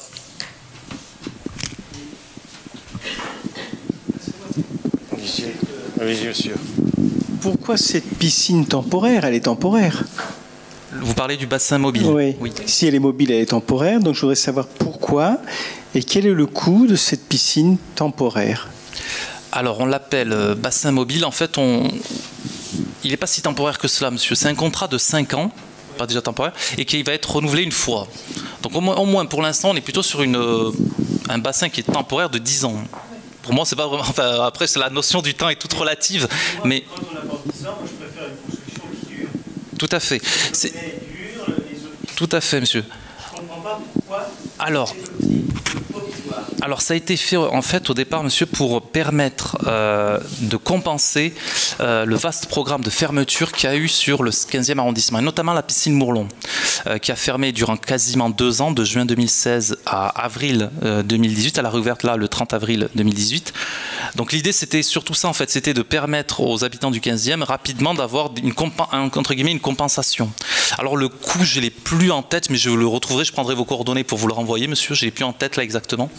Allez-y, monsieur. Pourquoi cette piscine temporaire? Elle est temporaire. Vous parlez du bassin mobile? Oui. Si elle est mobile, elle est temporaire. Donc je voudrais savoir pourquoi et quel est le coût de cette piscine temporaire. Alors on l'appelle bassin mobile. En fait, il n'est pas si temporaire que cela, monsieur. C'est un contrat de 5 ans, pas déjà temporaire, et qui va être renouvelé une fois. Donc au moins pour l'instant, on est plutôt sur un bassin qui est temporaire de 10 ans. Pour moi, c'est pas vraiment. Enfin, après, la notion du temps est toute relative, mais. Quand on apporte 10 ans, moi, je préfère une construction qui dure. Tout à fait. Tout à fait, monsieur. Je ne comprends pas pourquoi. Alors ça a été fait en fait au départ, monsieur, pour permettre de compenser le vaste programme de fermeture qu'il y a eu sur le 15e arrondissement, et notamment la piscine Mourlon, qui a fermé durant quasiment 2 ans, de juin 2016 à avril 2018. Elle a réouvert là le 30 avril 2018. Donc l'idée c'était surtout ça en fait, c'était de permettre aux habitants du 15e rapidement d'avoir entre guillemets une compensation. Alors le coût je l'ai plus en tête, mais je le retrouverai, je prendrai vos coordonnées pour vous le renvoyer monsieur, je l'ai plus en tête là exactement.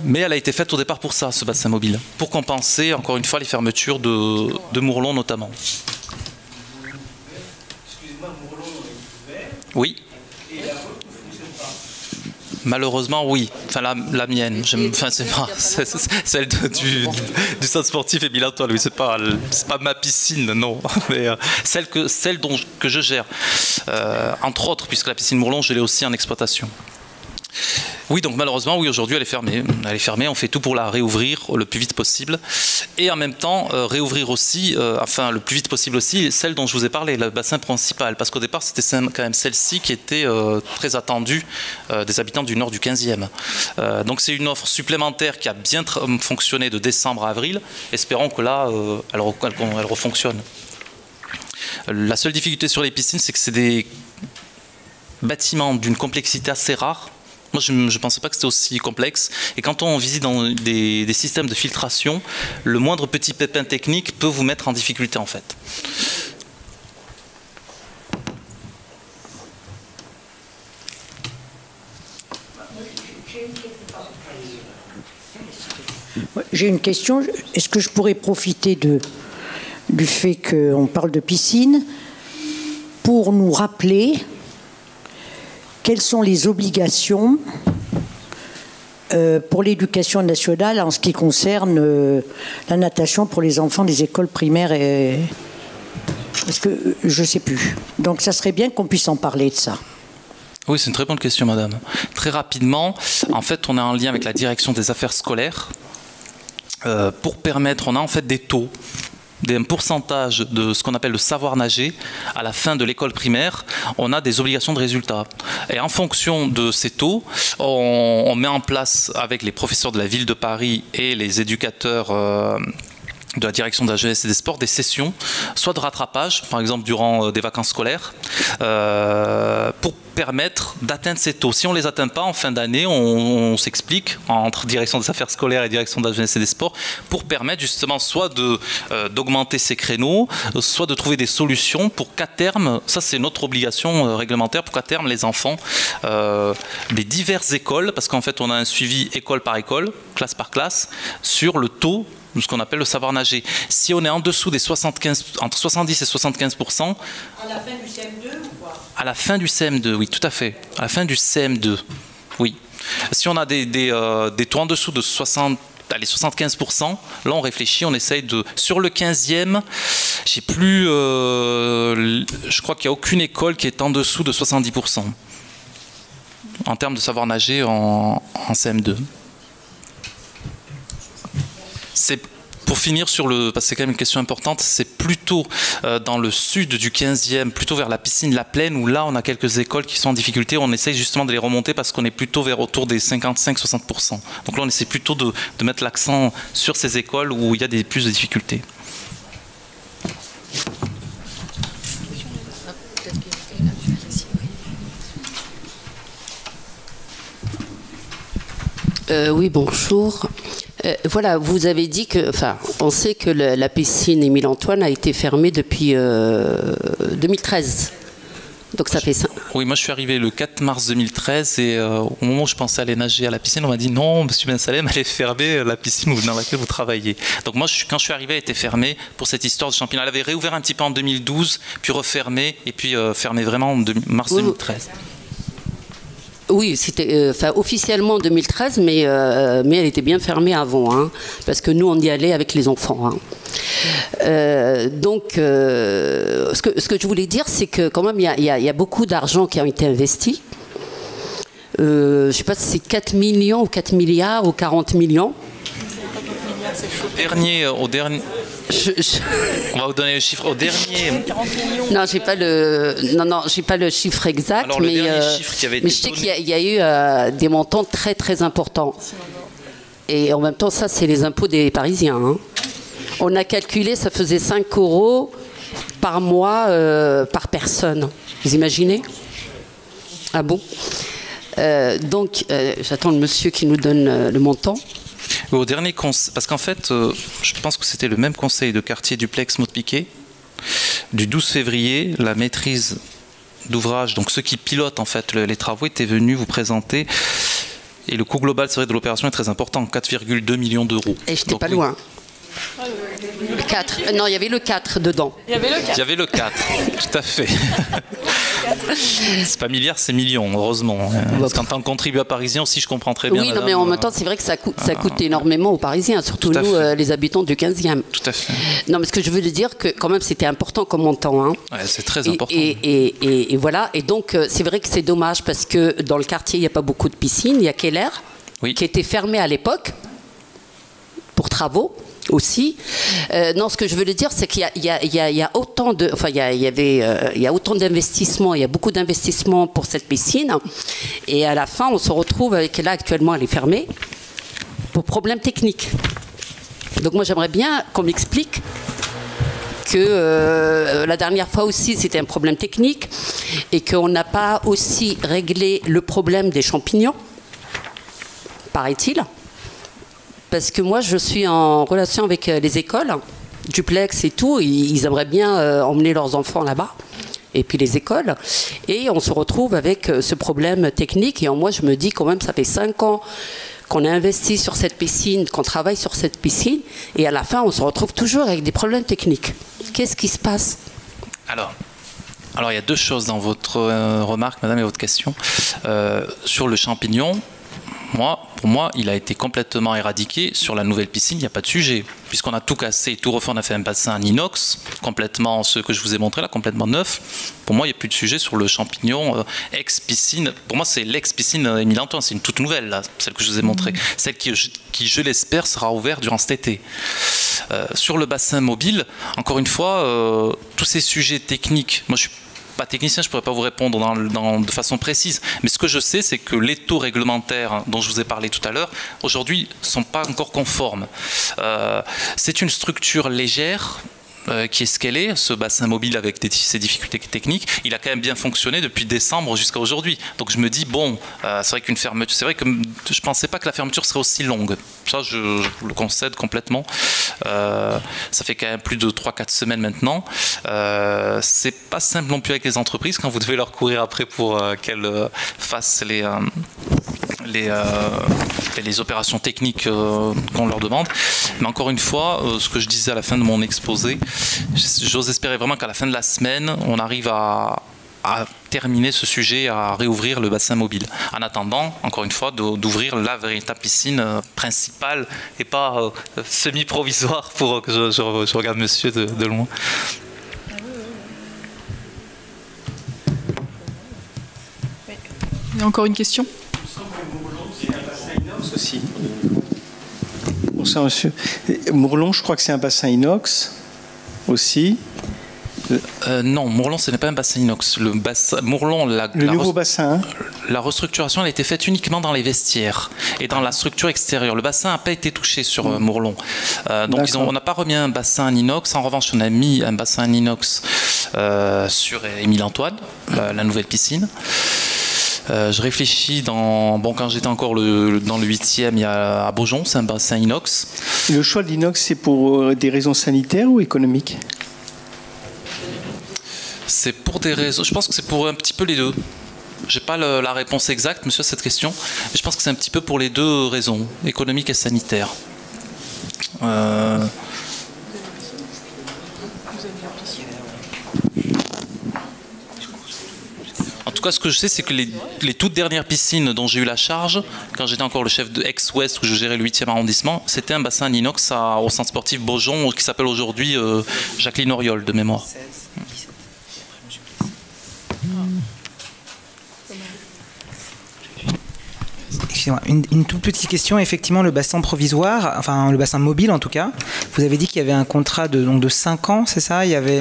Mais elle a été faite au départ pour ça, ce bassin mobile, pour compenser encore une fois les fermetures de Mourlon notamment. Excusez-moi, Mourlon est ouvert. Oui. Et la vôtre ne fonctionne pas. Malheureusement, oui. Enfin, la mienne. Enfin, c'est pas celle du centre sportif Émile-Antoine. Oui, c'est pas ma piscine, non. Mais celle que je gère. Entre autres, puisque la piscine Mourlon, je l'ai aussi en exploitation. Oui, donc malheureusement, oui, aujourd'hui elle est fermée. Elle est fermée, on fait tout pour la réouvrir le plus vite possible. Et en même temps, réouvrir aussi, enfin le plus vite possible aussi, celle dont je vous ai parlé, le bassin principal. Parce qu'au départ, c'était quand même celle-ci qui était très attendue des habitants du nord du 15e. Donc c'est une offre supplémentaire qui a bien fonctionné de décembre à avril. Espérons que là, elle refonctionne. La seule difficulté sur les piscines, c'est que c'est des bâtiments d'une complexité assez rare. Moi, je ne pensais pas que c'était aussi complexe. Et quand on visite dans des systèmes de filtration, le moindre petit pépin technique peut vous mettre en difficulté, en fait. J'ai une question. Est-ce que je pourrais profiter du fait qu'on parle de piscine pour nous rappeler quelles sont les obligations pour l'éducation nationale en ce qui concerne la natation pour les enfants des écoles primaires parce que je ne sais plus. Donc ça serait bien qu'on puisse en parler de ça. Oui, c'est une très bonne question, madame. Très rapidement, en fait, on est en lien avec la direction des affaires scolaires pour permettre, on a en fait des taux, d'un pourcentage de ce qu'on appelle le savoir nager à la fin de l'école primaire, on a des obligations de résultat. Et en fonction de ces taux, on met en place avec les professeurs de la ville de Paris et les éducateurs de la direction de la jeunesse et des sports des sessions, soit de rattrapage, par exemple durant des vacances scolaires, pour permettre d'atteindre ces taux. Si on ne les atteint pas en fin d'année, on s'explique entre direction des affaires scolaires et direction de la jeunesse et des sports pour permettre justement soit d'augmenter ces créneaux, soit de trouver des solutions pour qu'à terme, ça c'est notre obligation réglementaire, pour qu'à terme les enfants des diverses écoles, parce qu'en fait on a un suivi école par école, classe par classe, sur le taux de ce qu'on appelle le savoir nager. Si on est en dessous des 75, entre 70 et 75%. À la fin du CM2 ou quoi ? À la fin du CM2, oui, tout à fait. À la fin du CM2, oui. Si on a des taux en dessous de 75%, là on réfléchit, on essaye de... Sur le 15e, j'ai plus... je crois qu'il n'y a aucune école qui est en dessous de 70%. En termes de savoir nager en CM2. C'est pour finir sur le, parce que c'est quand même une question importante, c'est plutôt dans le sud du 15e, plutôt vers la piscine La Plaine, où là on a quelques écoles qui sont en difficulté, on essaye justement de les remonter parce qu'on est plutôt vers autour des 55-60%. Donc là on essaie plutôt de mettre l'accent sur ces écoles où il y a plus de difficultés. Oui, bonjour. Voilà, vous avez dit que, enfin, on sait que la piscine Émile-Antoine a été fermée depuis 2013. Donc ça fait ça. Oui, moi je suis arrivé le 4 mars 2013 et au moment où je pensais aller nager à la piscine, on m'a dit non, monsieur Ben Salem, allez fermer la piscine dans laquelle vous travaillez. Donc moi, quand je suis arrivé, elle était fermée pour cette histoire de championnat. Elle avait réouvert un petit peu en 2012, puis refermée, et puis fermée vraiment en mars 2013. Oui, c'était officiellement en 2013, mais elle était bien fermée avant, hein, parce que nous, on y allait avec les enfants. Hein. Donc, ce que je voulais dire, c'est que quand même, il y a beaucoup d'argent qui a été investi. Je ne sais pas si c'est 4 millions ou 4 milliards ou 40 millions. Au dernier. On va vous donner le chiffre. Au dernier. Non, j'ai pas le chiffre exact. Alors, mais je sais qu'il y a eu des montants très très importants. Et en même temps, ça, c'est les impôts des Parisiens. Hein. On a calculé, ça faisait 5 € par mois par personne. Vous imaginez ? Ah bon ? Donc, j'attends le monsieur qui nous donne le montant. Au dernier conseil, parce qu'en fait, je pense que c'était le même conseil de quartier duplex Maude-Piquet, du 12 février, la maîtrise d'ouvrage, donc ceux qui pilotent en fait les travaux, étaient venus vous présenter. Et le coût global, c'est vrai, de l'opération est très important, 4,2 millions d'euros. Et je n'étais pas loin. Le 4. Non, il y avait le 4 dedans. Il y avait le 4, tout à fait. C'est pas milliards, c'est millions, heureusement. Parce qu'en tant que contribuable parisien aussi, je comprends très bien. Oui, non, mais en même temps, c'est vrai que ça coûte énormément aux Parisiens, surtout nous, les habitants du 15e. Tout à fait. Non, mais ce que je veux dire, que quand même, c'était important comme montant. Hein. Ouais, c'est très important. Et voilà. Et donc, c'est vrai que c'est dommage parce que dans le quartier, il n'y a pas beaucoup de piscines. Il y a Keller, qui était fermé à l'époque pour travaux. Aussi, non, ce que je veux dire, c'est qu'il y a autant de, enfin, il y a autant d'investissements, il y a beaucoup d'investissements pour cette piscine, et à la fin, on se retrouve avec, là actuellement, elle est fermée pour problème technique. Donc moi, j'aimerais bien qu'on m'explique que la dernière fois aussi, c'était un problème technique, et qu'on n'a pas aussi réglé le problème des champignons, paraît-il. Parce que moi, je suis en relation avec les écoles, duplex et tout. Ils aimeraient bien emmener leurs enfants là-bas. Et puis les écoles. Et on se retrouve avec ce problème technique. Et moi, je me dis quand même, ça fait 5 ans qu'on a investi sur cette piscine, qu'on travaille sur cette piscine. Et à la fin, on se retrouve toujours avec des problèmes techniques. Qu'est-ce qui se passe ? Alors, il y a 2 choses dans votre remarque, madame, et votre question. Sur le champignon, pour moi, il a été complètement éradiqué. Sur la nouvelle piscine, il n'y a pas de sujet. Puisqu'on a tout cassé, tout refait, on a fait un bassin en inox, complètement, ce que je vous ai montré là, complètement neuf. Pour moi, il n'y a plus de sujet sur le champignon ex-piscine. Pour moi, c'est l'ex-piscine Émile Antoine. C'est une toute nouvelle, là, celle que je vous ai montrée. Celle qui, je l'espère, sera ouverte durant cet été. Sur le bassin mobile, encore une fois, tous ces sujets techniques, moi je suis pas technicien, je ne pourrais pas vous répondre de façon précise, mais ce que je sais, c'est que les taux réglementaires dont je vous ai parlé tout à l'heure, aujourd'hui, ne sont pas encore conformes. C'est une structure légère, qui est ce qu'elle est, ce bassin mobile avec ses difficultés techniques. Il a quand même bien fonctionné depuis décembre jusqu'à aujourd'hui. Donc je me dis, bon, c'est vrai qu'une fermeture, c'est vrai que je ne pensais pas que la fermeture serait aussi longue. Ça, je le concède complètement. Ça fait quand même plus de 3-4 semaines maintenant. C'est pas simple non plus avec les entreprises quand vous devez leur courir après pour qu'elles fassent les opérations techniques qu'on leur demande. Mais encore une fois, ce que je disais à la fin de mon exposé, j'ose espérer vraiment qu'à la fin de la semaine, on arrive à terminer ce sujet, à réouvrir le bassin mobile. En attendant, encore une fois, d'ouvrir la véritable piscine principale et pas semi-provisoire pour que je regarde monsieur de loin. Il y a encore une question ? Aussi. Pour ça, monsieur. Mourlon, je crois que c'est un bassin inox aussi. Non, Mourlon, ce n'est pas un bassin inox. Le bassin, Mourlon, nouveau bassin. La restructuration, elle a été faite uniquement dans les vestiaires et dans la structure extérieure. Le bassin n'a pas été touché sur Mourlon. Donc on n'a pas remis un bassin en inox. En revanche, on a mis un bassin en inox sur Émile Antoine, la nouvelle piscine. Je réfléchis quand j'étais encore dans le 8e, il y a à Beaujon, c'est un bassin inox. Et le choix de l'inox, c'est pour des raisons sanitaires ou économiques ? C'est pour des raisons. Je pense que c'est pour un petit peu les deux. Je n'ai pas la réponse exacte, monsieur, à cette question. Mais je pense que c'est un petit peu pour les deux raisons, économiques et sanitaires. En tout cas, ce que je sais, c'est que les toutes dernières piscines dont j'ai eu la charge, quand j'étais encore le chef de Ex-Ouest, où je gérais le 8e arrondissement, c'était un bassin en inox au centre sportif Beaujon, qui s'appelle aujourd'hui Jacqueline Auriol, de mémoire. Une toute petite question, effectivement, le bassin provisoire, enfin le bassin mobile en tout cas, vous avez dit qu'il y avait un contrat de 5 ans, c'est ça ? Il y avait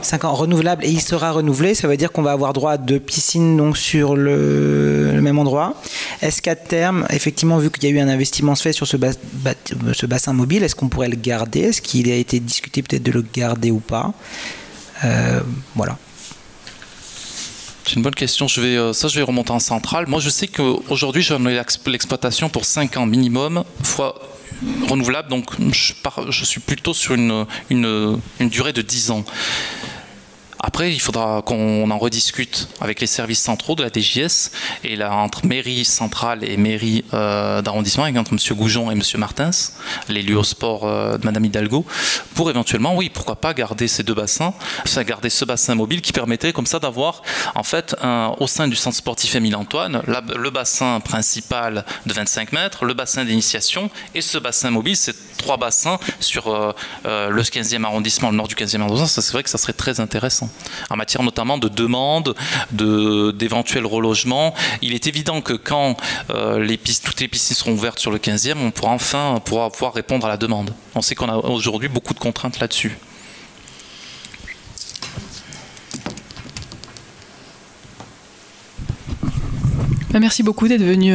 5 ans renouvelable et il sera renouvelé, ça veut dire qu'on va avoir droit à 2 piscines donc, sur le même endroit. Est-ce qu'à terme, effectivement, vu qu'il y a eu un investissement fait sur ce bassin mobile, est-ce qu'on pourrait le garder ? Est-ce qu'il a été discuté peut-être de le garder ou pas ? Voilà. C'est une bonne question. Je vais remonter en centrale. Moi, je sais qu'aujourd'hui, j'en ai l'exploitation pour 5 ans minimum, fois renouvelable. Donc, je suis plutôt sur une durée de 10 ans. Après, il faudra qu'on en rediscute avec les services centraux de la DGS et là, entre mairie centrale et mairie d'arrondissement, entre M. Goujon et M. Martins, l'élu au sport de Mme Hidalgo, pour éventuellement, oui, pourquoi pas garder ces deux bassins, enfin garder ce bassin mobile qui permettait comme ça d'avoir, en fait, au sein du centre sportif Émile-Antoine, le bassin principal de 25 mètres, le bassin d'initiation et ce bassin mobile, c'est 3 bassins sur le 15e arrondissement, le nord du 15e arrondissement. C'est vrai que ça serait très intéressant. En matière notamment de demande, d'éventuels relogements. Il est évident que quand toutes les piscines seront ouvertes sur le 15e, on pourra enfin pouvoir répondre à la demande. On sait qu'on a aujourd'hui beaucoup de contraintes là-dessus. Merci beaucoup d'être venu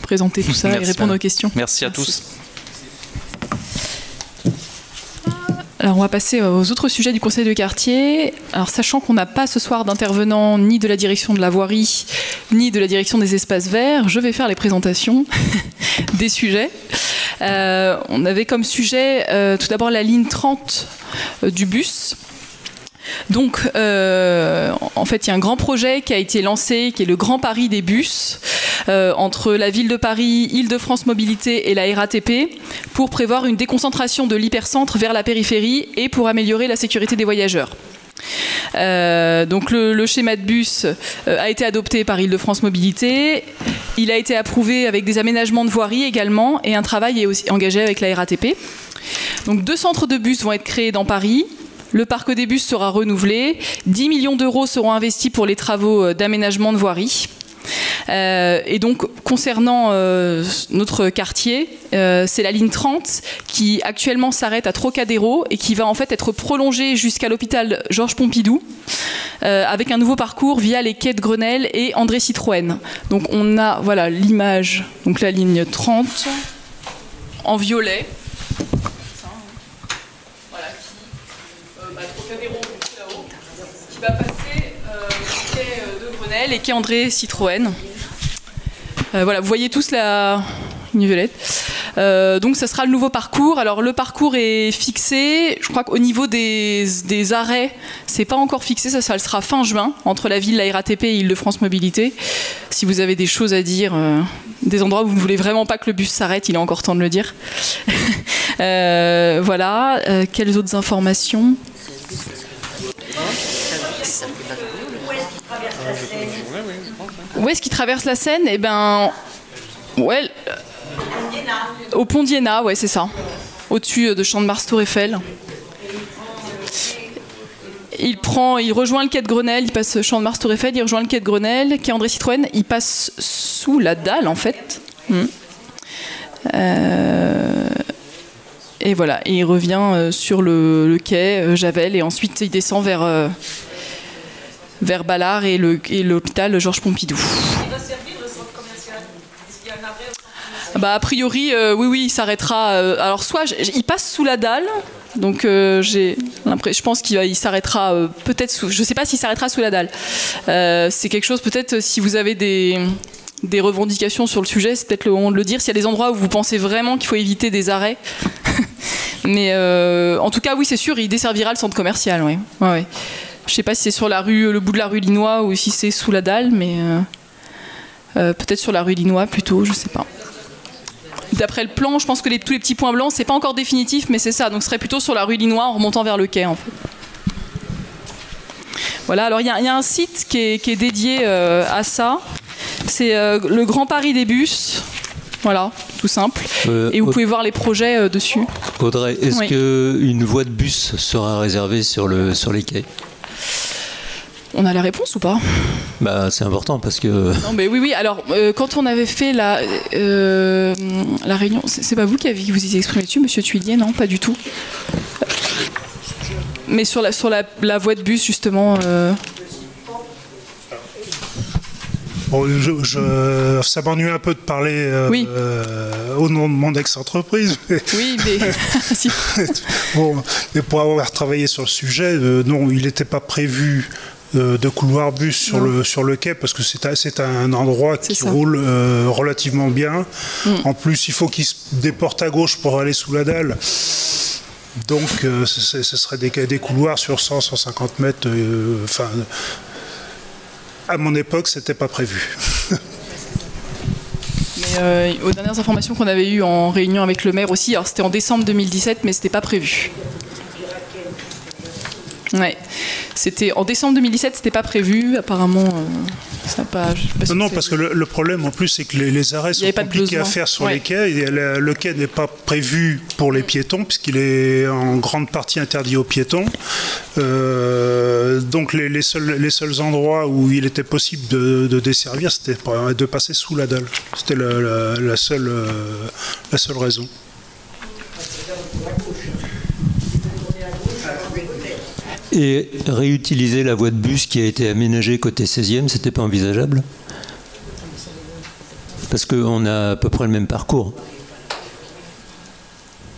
présenter tout ça et répondre aux questions. Merci à tous. Alors on va passer aux autres sujets du conseil de quartier. Alors sachant qu'on n'a pas ce soir d'intervenants ni de la direction de la voirie ni de la direction des espaces verts, je vais faire les présentations des sujets. On avait comme sujet tout d'abord la ligne 30 du bus. Donc, en fait, il y a un grand projet qui a été lancé, qui est le Grand Paris des bus, entre la ville de Paris, Île-de-France Mobilité et la RATP, pour prévoir une déconcentration de l'hypercentre vers la périphérie et pour améliorer la sécurité des voyageurs. Donc le schéma de bus a été adopté par Île-de-France Mobilité. Il a été approuvé avec des aménagements de voirie également, et un travail est aussi engagé avec la RATP. Donc 2 centres de bus vont être créés dans Paris. Le parc des bus sera renouvelé. 10 millions d'euros seront investis pour les travaux d'aménagement de voirie. Et donc, concernant notre quartier, c'est la ligne 30 qui actuellement s'arrête à Trocadéro et qui va en fait être prolongée jusqu'à l'hôpital Georges Pompidou avec un nouveau parcours via les quais de Grenelle et André Citroën. Donc, on a voilà l'image, donc la ligne 30 en violet. Qui va passer quai de Grenelle et quai André Citroën. Voilà, vous voyez tous la ligne violette. Donc ça sera le nouveau parcours. Alors le parcours est fixé. Je crois qu'au niveau des arrêts, c'est pas encore fixé. Ça le sera fin juin entre la ville, la RATP et Île-de-France Mobilité. Si vous avez des choses à dire, des endroits où vous ne voulez vraiment pas que le bus s'arrête, il est encore temps de le dire. Voilà. Quelles autres informations ? Où est-ce qu'il traverse la Seine ? Eh ben, ouais, au pont d'Iéna, ouais, c'est ça. Au-dessus de Champ de Mars Tour Eiffel. Il rejoint le quai de Grenelle, il passe Champ de Mars Tour Eiffel, il rejoint le quai de Grenelle, quai André Citroën, il passe sous la dalle en fait. Et voilà, et il revient sur le quai Javel et ensuite il descend vers Ballard et l'hôpital Georges Pompidou. Il va servir le centre commercial. Est-ce qu'il y a un arrêt au centre commercial ? A priori, oui, il s'arrêtera. Alors, soit il passe sous la dalle, donc je pense qu'il s'arrêtera peut-être sous. Je ne sais pas s'il s'arrêtera sous la dalle. C'est quelque chose, peut-être, si vous avez des revendications sur le sujet, c'est peut-être le moment de le dire. S'il y a des endroits où vous pensez vraiment qu'il faut éviter des arrêts. Mais en tout cas, oui, c'est sûr, il desservira le centre commercial. Oui. Ouais. Je ne sais pas si c'est sur le bout de la rue Linois ou si c'est sous la dalle, mais peut-être sur la rue Linois plutôt, je ne sais pas. D'après le plan, je pense que tous les petits points blancs, c'est pas encore définitif, mais c'est ça. Donc ce serait plutôt sur la rue Linois en remontant vers le quai, en fait. Voilà, alors il y a un site qui est dédié à ça. C'est le Grand Paris des bus. Voilà, tout simple. Et vous pouvez voir les projets dessus. Audrey, est-ce qu'une voie de bus sera réservée sur les quais ? On a la réponse ou pas ? C'est important parce que... Non, mais oui. Alors, quand on avait fait la réunion, c'est pas vous qui vous étiez exprimé dessus, monsieur Tuillier, non ? Pas du tout. Mais sur la voie de bus, justement... Bon, ça m'ennuie un peu de parler au nom de mon ex-entreprise. Oui, mais... Bon, mais pour avoir travaillé sur le sujet, non, il n'était pas prévu de couloir bus sur le quai, parce que c'est un endroit qui roule relativement bien. En plus, il faut qu'il se déporte à gauche pour aller sous la dalle. Donc, ce serait des couloirs sur 100-150 mètres. À mon époque, c'était pas prévu. Mais aux dernières informations qu'on avait eues en réunion avec le maire aussi, alors c'était en décembre 2017, mais c'était pas prévu. Ouais, c'était en décembre 2017, c'était pas prévu. Apparemment, ça n'a pas. Non, parce que le problème en plus, c'est que les arrêts sont compliqués à faire sur les quais. Et le quai n'est pas prévu pour les piétons, puisqu'il est en grande partie interdit aux piétons. Donc les seuls endroits où il était possible de desservir, c'était de passer sous la dalle. C'était la seule raison. Et réutiliser la voie de bus qui a été aménagée côté 16e, c'était pas envisageable? Parce qu'on a à peu près le même parcours.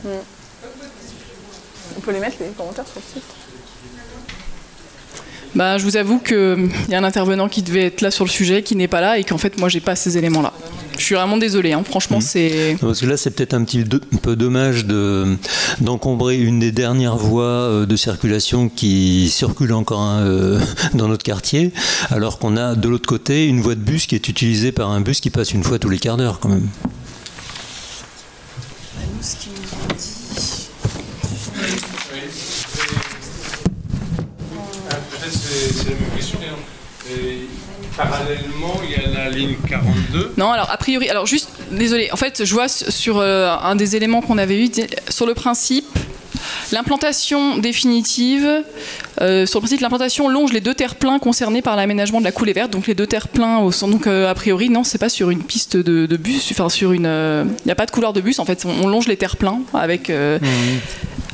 On peut les mettre, les commentaires sur le site. Bah, je vous avoue qu'il y a un intervenant qui devait être là sur le sujet, qui n'est pas là, et qu'en fait, moi, j'ai pas ces éléments-là. Je suis vraiment désolé, hein. Franchement, c'est... Parce que là, c'est peut-être un peu dommage d'encombrer une des dernières voies de circulation qui circule encore dans notre quartier, alors qu'on a de l'autre côté une voie de bus qui est utilisée par un bus qui passe une fois tous les quarts d'heure, quand même. C'est la même question. Parallèlement, il y a la ligne 42. Non, alors a priori, alors juste, désolé, en fait, je vois sur un des éléments qu'on avait eu, sur le principe, l'implantation définitive, sur le principe, l'implantation longe les deux terre-pleins concernés par l'aménagement de la coulée verte, donc les deux terre-pleins, donc a priori, non, c'est pas sur une piste de bus, enfin sur une, il n'y a pas de couloir de bus, en fait, on longe les terre-pleins avec...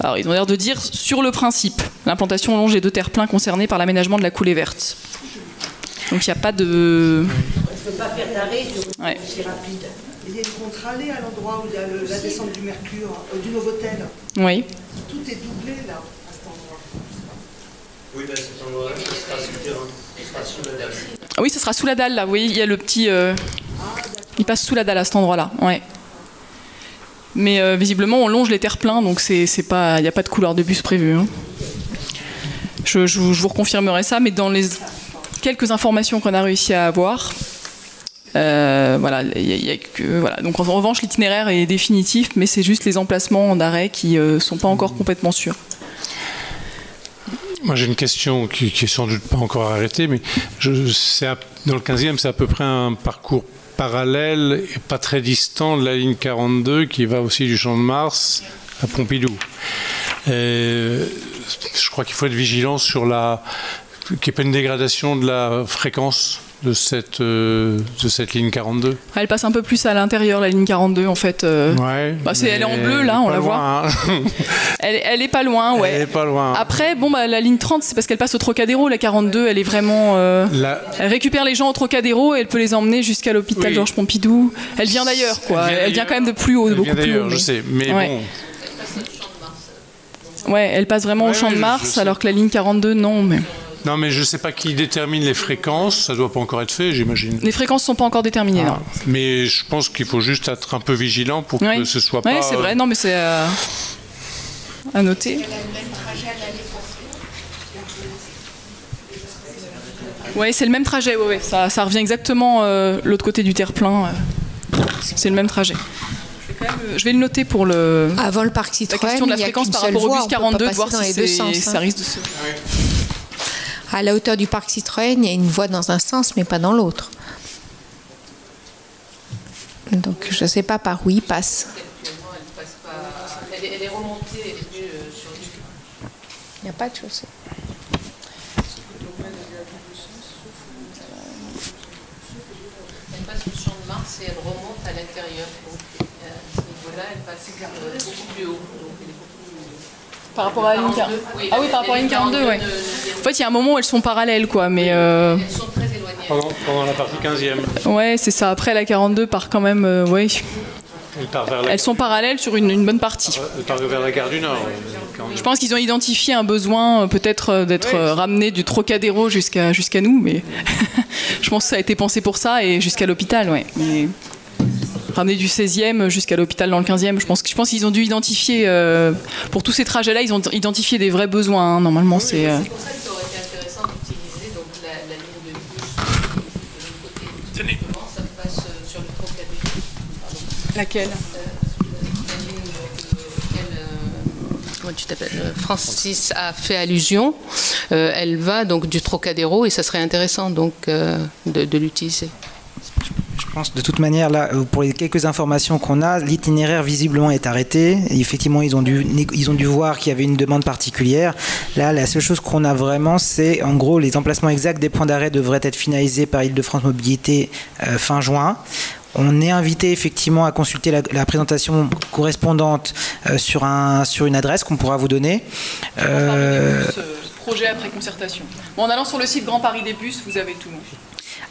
Alors, ils ont l'air de dire, sur le principe, l'implantation longe les deux terre-pleins concernés par l'aménagement de la coulée verte. Donc, il n'y a pas de... On ne peut pas faire d'arrêt aussi rapide. Il y a une contre-allée à l'endroit où il y a la descente du Mercure, du Novotel. Oui. Tout est doublé, là, à cet endroit. Oui, mais cet endroit-là, ça sera souterrain. Ça sera sous la dalle. Ah oui, ça sera sous la dalle, là. Oui, il y a le petit... il passe sous la dalle à cet endroit-là, ouais. Mais visiblement, on longe les terre-pleins, donc il n'y a pas de couloir de bus prévu. Hein. Je vous reconfirmerai ça, mais dans les quelques informations qu'on a réussi à avoir, voilà, voilà. Donc en revanche, l'itinéraire est définitif, mais c'est juste les emplacements d'arrêt qui ne sont pas encore complètement sûrs. Moi, j'ai une question qui est sans doute pas encore arrêtée, mais dans le 15e, c'est à peu près un parcours parallèle et pas très distant de la ligne 42 qui va aussi du Champ de Mars à Pompidou. Je crois qu'il faut être vigilant sur qu'il n'y ait pas une dégradation de la fréquence de cette ligne 42. Elle passe un peu plus à l'intérieur, la ligne 42, en fait. Ouais, elle est en bleu, là, on la voit. Hein. Elle est pas loin, ouais. Elle est pas loin. Après, la ligne 30, c'est parce qu'elle passe au Trocadéro. La 42, elle est vraiment... Elle récupère les gens au Trocadéro et elle peut les emmener jusqu'à l'hôpital Georges Pompidou. Elle vient d'ailleurs, quoi. Elle vient quand même de plus haut, de beaucoup plus haut. Je sais, mais bon... Ouais, elle passe vraiment au Champ de Mars, alors que la ligne 42, non, mais... Non, mais je ne sais pas qui détermine les fréquences. Ça ne doit pas encore être fait, j'imagine. Les fréquences ne sont pas encore déterminées, non. Mais je pense qu'il faut juste être un peu vigilant pour que ce soit pas... Oui, c'est vrai. Non, mais c'est à noter. Oui, c'est le même trajet. Ouais. Ça revient exactement l'autre côté du terre-plein. C'est le même trajet. Je vais le noter pour avant le parc Citroën, la question de la fréquence par rapport au bus 42, voir si ça risque de se... À la hauteur du parc Citroën, il y a une voie dans un sens, mais pas dans l'autre. Donc, je ne sais pas par où il passe. Elle est remontée, elle est venue sur le... Il n'y a pas de chaussée. Elle passe au Champ de Mars et elle remonte à l'intérieur. Donc, à ce niveau-là, elle passe beaucoup plus haut. Par rapport à la ligne 42. Ah oui, par rapport à la ligne 42, ouais. En fait, il y a un moment où elles sont parallèles, quoi, mais... Elles sont très éloignées. Pendant la partie 15e. Ouais, c'est ça. Après, la 42 part quand même... ouais. Elles sont parallèles sur une bonne partie. Elle part vers la gare du Nord. Je pense qu'ils ont identifié un besoin peut-être d'être ramené du Trocadéro jusqu'à nous, mais je pense que ça a été pensé pour ça et jusqu'à l'hôpital, ouais. Mais ramener du 16e jusqu'à l'hôpital dans le 15e, je pense qu'ils ont dû identifier, pour tous ces trajets-là, ils ont identifié des vrais besoins, hein. Normalement, c'est... C'est pour ça que ça aurait été intéressant d'utiliser donc la ligne de bus de l'autre côté. Comment ça passe sur le Trocadéro? Laquelle? Comment tu t'appelles? Francis a fait allusion. Elle va donc du Trocadéro et ça serait intéressant donc de l'utiliser. Je pense de toute manière, là, pour les quelques informations qu'on a, l'itinéraire visiblement est arrêté. Et effectivement, ils ont dû voir qu'il y avait une demande particulière. Là, la seule chose qu'on a vraiment, c'est en gros les emplacements exacts des points d'arrêt devraient être finalisés par Île-de-France Mobilité fin juin. On est invité effectivement à consulter la présentation correspondante sur une adresse qu'on pourra vous donner. Projet après concertation. Bon, en allant sur le site Grand Paris des Bus, vous avez tout.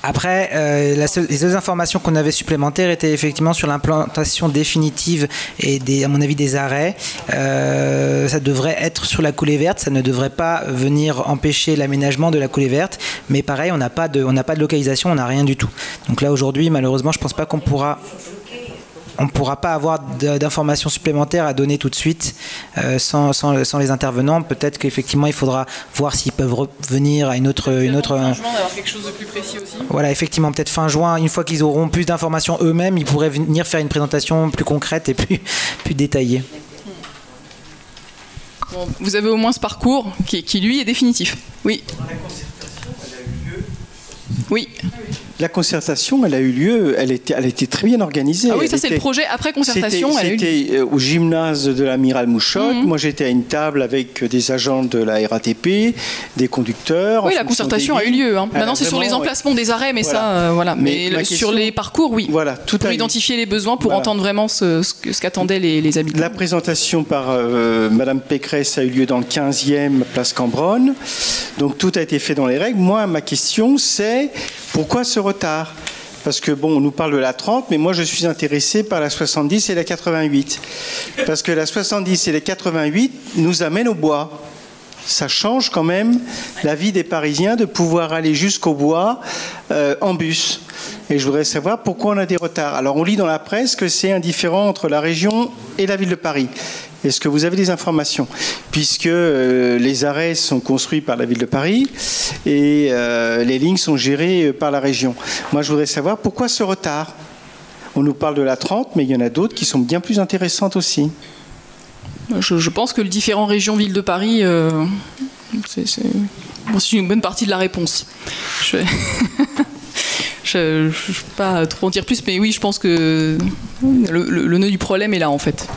Après, les deux informations qu'on avait supplémentaires étaient effectivement sur l'implantation définitive et à mon avis des arrêts. Ça devrait être sur la coulée verte, ça ne devrait pas venir empêcher l'aménagement de la coulée verte. Mais pareil, on n'a pas de localisation, on n'a rien du tout. Donc là aujourd'hui, malheureusement, je ne pense pas qu'on pourra pas avoir d'informations supplémentaires à donner tout de suite sans les intervenants. Peut-être qu'effectivement, il faudra voir s'ils peuvent revenir à une autre. Fin juin, d'avoir quelque chose de plus précis aussi. Voilà, effectivement, peut-être fin juin, une fois qu'ils auront plus d'informations eux-mêmes, ils pourraient venir faire une présentation plus concrète et plus détaillée. Bon, vous avez au moins ce parcours qui lui, est définitif. Oui. Oui. La concertation, elle a eu lieu, elle était très bien organisée. Ah oui, ça c'est le projet après concertation. C'était au gymnase de l'Amiral Mouchotte. Moi j'étais à une table avec des agents de la RATP, des conducteurs. Oui, la concertation a eu lieu. Hein. Maintenant c'est sur les emplacements des arrêts, mais voilà. Ça, voilà. Mais sur les parcours, oui. Voilà, tout pour identifier les besoins, pour entendre vraiment ce qu'attendaient les habitants. La présentation par Madame Pécresse a eu lieu dans le 15e, place Cambronne. Donc tout a été fait dans les règles. Moi, ma question c'est pourquoi ce retard? Parce que bon, on nous parle de la 30, mais moi je suis intéressé par la 70 et la 88. Parce que la 70 et la 88 nous amènent au bois. Ça change quand même la vie des Parisiens de pouvoir aller jusqu'au bois en bus. Et je voudrais savoir pourquoi on a des retards. Alors on lit dans la presse que c'est indifférent entre la région et la ville de Paris. Est-ce que vous avez des informations? Puisque les arrêts sont construits par la ville de Paris et les lignes sont gérées par la région. Moi, je voudrais savoir pourquoi ce retard. On nous parle de la 30, mais il y en a d'autres qui sont bien plus intéressantes aussi. Je pense que les différentes régions ville de Paris, c'est une bonne partie de la réponse. Je ne vais pas trop en dire plus, mais oui, je pense que le nœud du problème est là, en fait.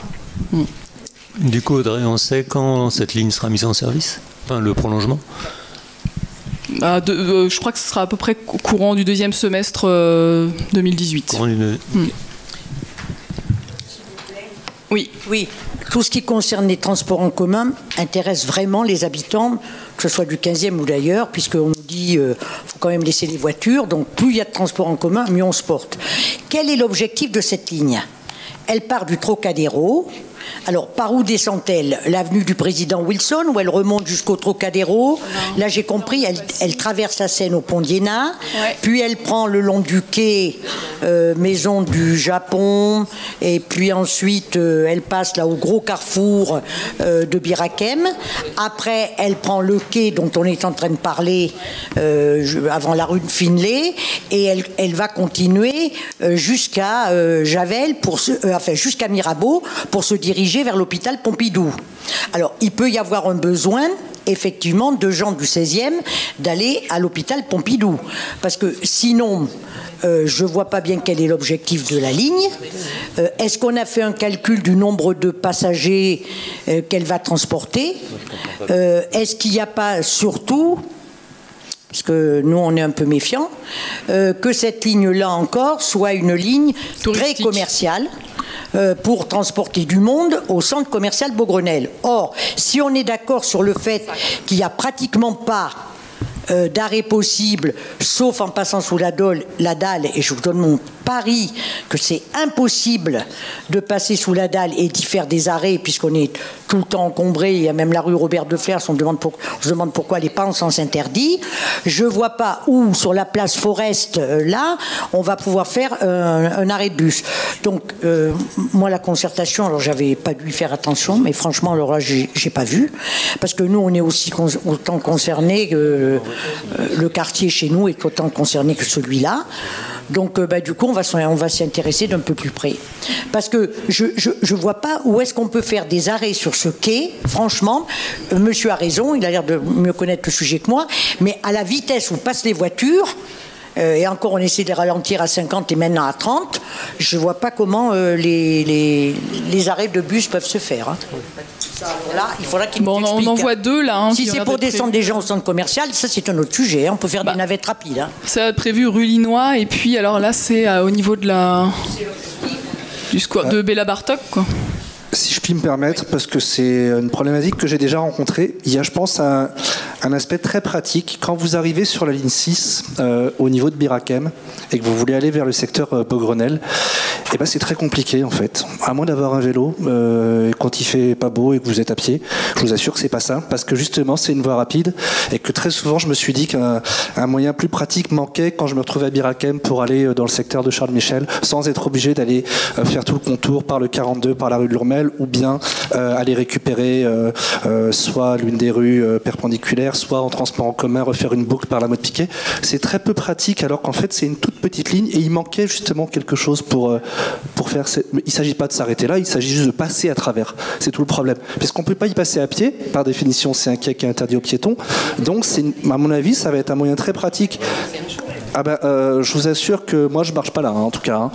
Du coup, Audrey, on sait quand cette ligne sera mise en service? Enfin, le prolongement? Je crois que ce sera à peu près courant du deuxième semestre 2018. Oui. Oui. Tout ce qui concerne les transports en commun intéresse vraiment les habitants, que ce soit du 15e ou d'ailleurs, puisqu'on nous dit qu'il faut quand même laisser les voitures. Donc plus il y a de transports en commun, mieux on se porte. Quel est l'objectif de cette ligne? Elle part du Trocadéro. Alors, par où descend-elle? L'avenue du président Wilson, où elle remonte jusqu'au Trocadéro? Non. Là, j'ai compris, elle traverse la Seine au pont d'Iéna, puis elle prend le long du quai Maison du Japon, et puis ensuite, elle passe là au gros carrefour de Bir Hakeim. Après, elle prend le quai dont on est en train de parler avant la rue de Finlay, et elle va continuer jusqu'à Javel, jusqu'à Mirabeau, pour se diriger vers l'hôpital Pompidou. Alors, il peut y avoir un besoin, effectivement, de gens du 16e d'aller à l'hôpital Pompidou. Parce que sinon, je ne vois pas bien quel est l'objectif de la ligne. Est-ce qu'on a fait un calcul du nombre de passagers qu'elle va transporter? Est-ce qu'il n'y a pas surtout, parce que nous on est un peu méfiants, que cette ligne-là encore soit une ligne très commerciale, pour transporter du monde au centre commercial Beaugrenelle. Or, si on est d'accord sur le fait qu'il n'y a pratiquement pas d'arrêt possible, sauf en passant sous la dalle, et je vous donne mon Paris que c'est impossible de passer sous la dalle et d'y faire des arrêts puisqu'on est tout le temps encombré. Il y a même la rue Robert de Flers, on se demande pourquoi elle n'est pas en sens interdit. Je ne vois pas où, sur la place Forest, là, on va pouvoir faire un arrêt de bus. Donc, moi, la concertation, alors j'avais pas dû y faire attention, mais franchement, alors là, j'ai pas vu. Parce que nous, on est aussi autant concernés que le quartier chez nous est autant concerné que celui-là. Donc, du coup, on va s'y intéresser d'un peu plus près. Parce que je vois pas où est-ce qu'on peut faire des arrêts sur ce quai. Franchement, monsieur a raison, il a l'air de mieux connaître le sujet que moi, mais à la vitesse où passent les voitures, et encore on essaie de les ralentir à 50 et maintenant à 30, je ne vois pas comment les arrêts de bus peuvent se faire. Hein. Là, il faudra qu'il on en voit deux là. Hein, si c'est pour descendre des gens au centre commercial, ça c'est un autre sujet. Hein. On peut faire des navettes rapides. Hein. Ça a prévu rue Linois et puis alors là c'est au niveau de du square de Béla Bartok quoi. Si je puis me permettre, parce que c'est une problématique que j'ai déjà rencontrée, il y a, je pense, un aspect très pratique. Quand vous arrivez sur la ligne 6, au niveau de Birakem, et que vous voulez aller vers le secteur Beaugrenelle, eh ben, c'est très compliqué, en fait. À moins d'avoir un vélo, quand il fait pas beau et que vous êtes à pied, je vous assure que c'est pas ça, parce que justement, c'est une voie rapide, et que très souvent, je me suis dit qu'un moyen plus pratique manquait quand je me retrouvais à Birakem pour aller dans le secteur de Charles Michel, sans être obligé d'aller faire tout le contour par le 42, par la rue de Lourmel, ou bien aller récupérer soit l'une des rues perpendiculaires, soit en transport en commun, refaire une boucle par la Motte Piquet. C'est très peu pratique, alors qu'en fait c'est une toute petite ligne et il manquait justement quelque chose pour faire. Il ne s'agit pas de s'arrêter là, il s'agit juste de passer à travers. C'est tout le problème. Parce qu'on ne peut pas y passer à pied, par définition c'est un quai qui est interdit aux piétons. Donc à mon avis ça va être un moyen très pratique. Ah ben, je vous assure que moi je ne marche pas là, hein, en tout cas. Hein.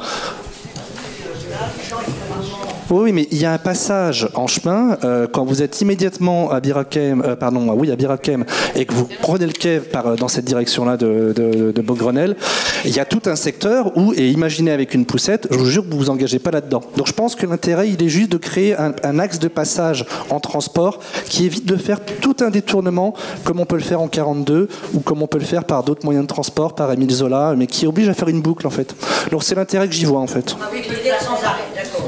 Oui, mais il y a un passage en chemin quand vous êtes immédiatement à Birakem, à Birakem, et que vous prenez le quai dans cette direction-là de Beaugrenelle, il y a tout un secteur où, et imaginez avec une poussette, je vous jure que vous vous engagez pas là-dedans. Donc je pense que l'intérêt, il est juste de créer un axe de passage en transport qui évite de faire tout un détournement comme on peut le faire en 42 ou comme on peut le faire par d'autres moyens de transport, par Émile Zola, mais qui oblige à faire une boucle en fait. Donc c'est l'intérêt que j'y vois en fait.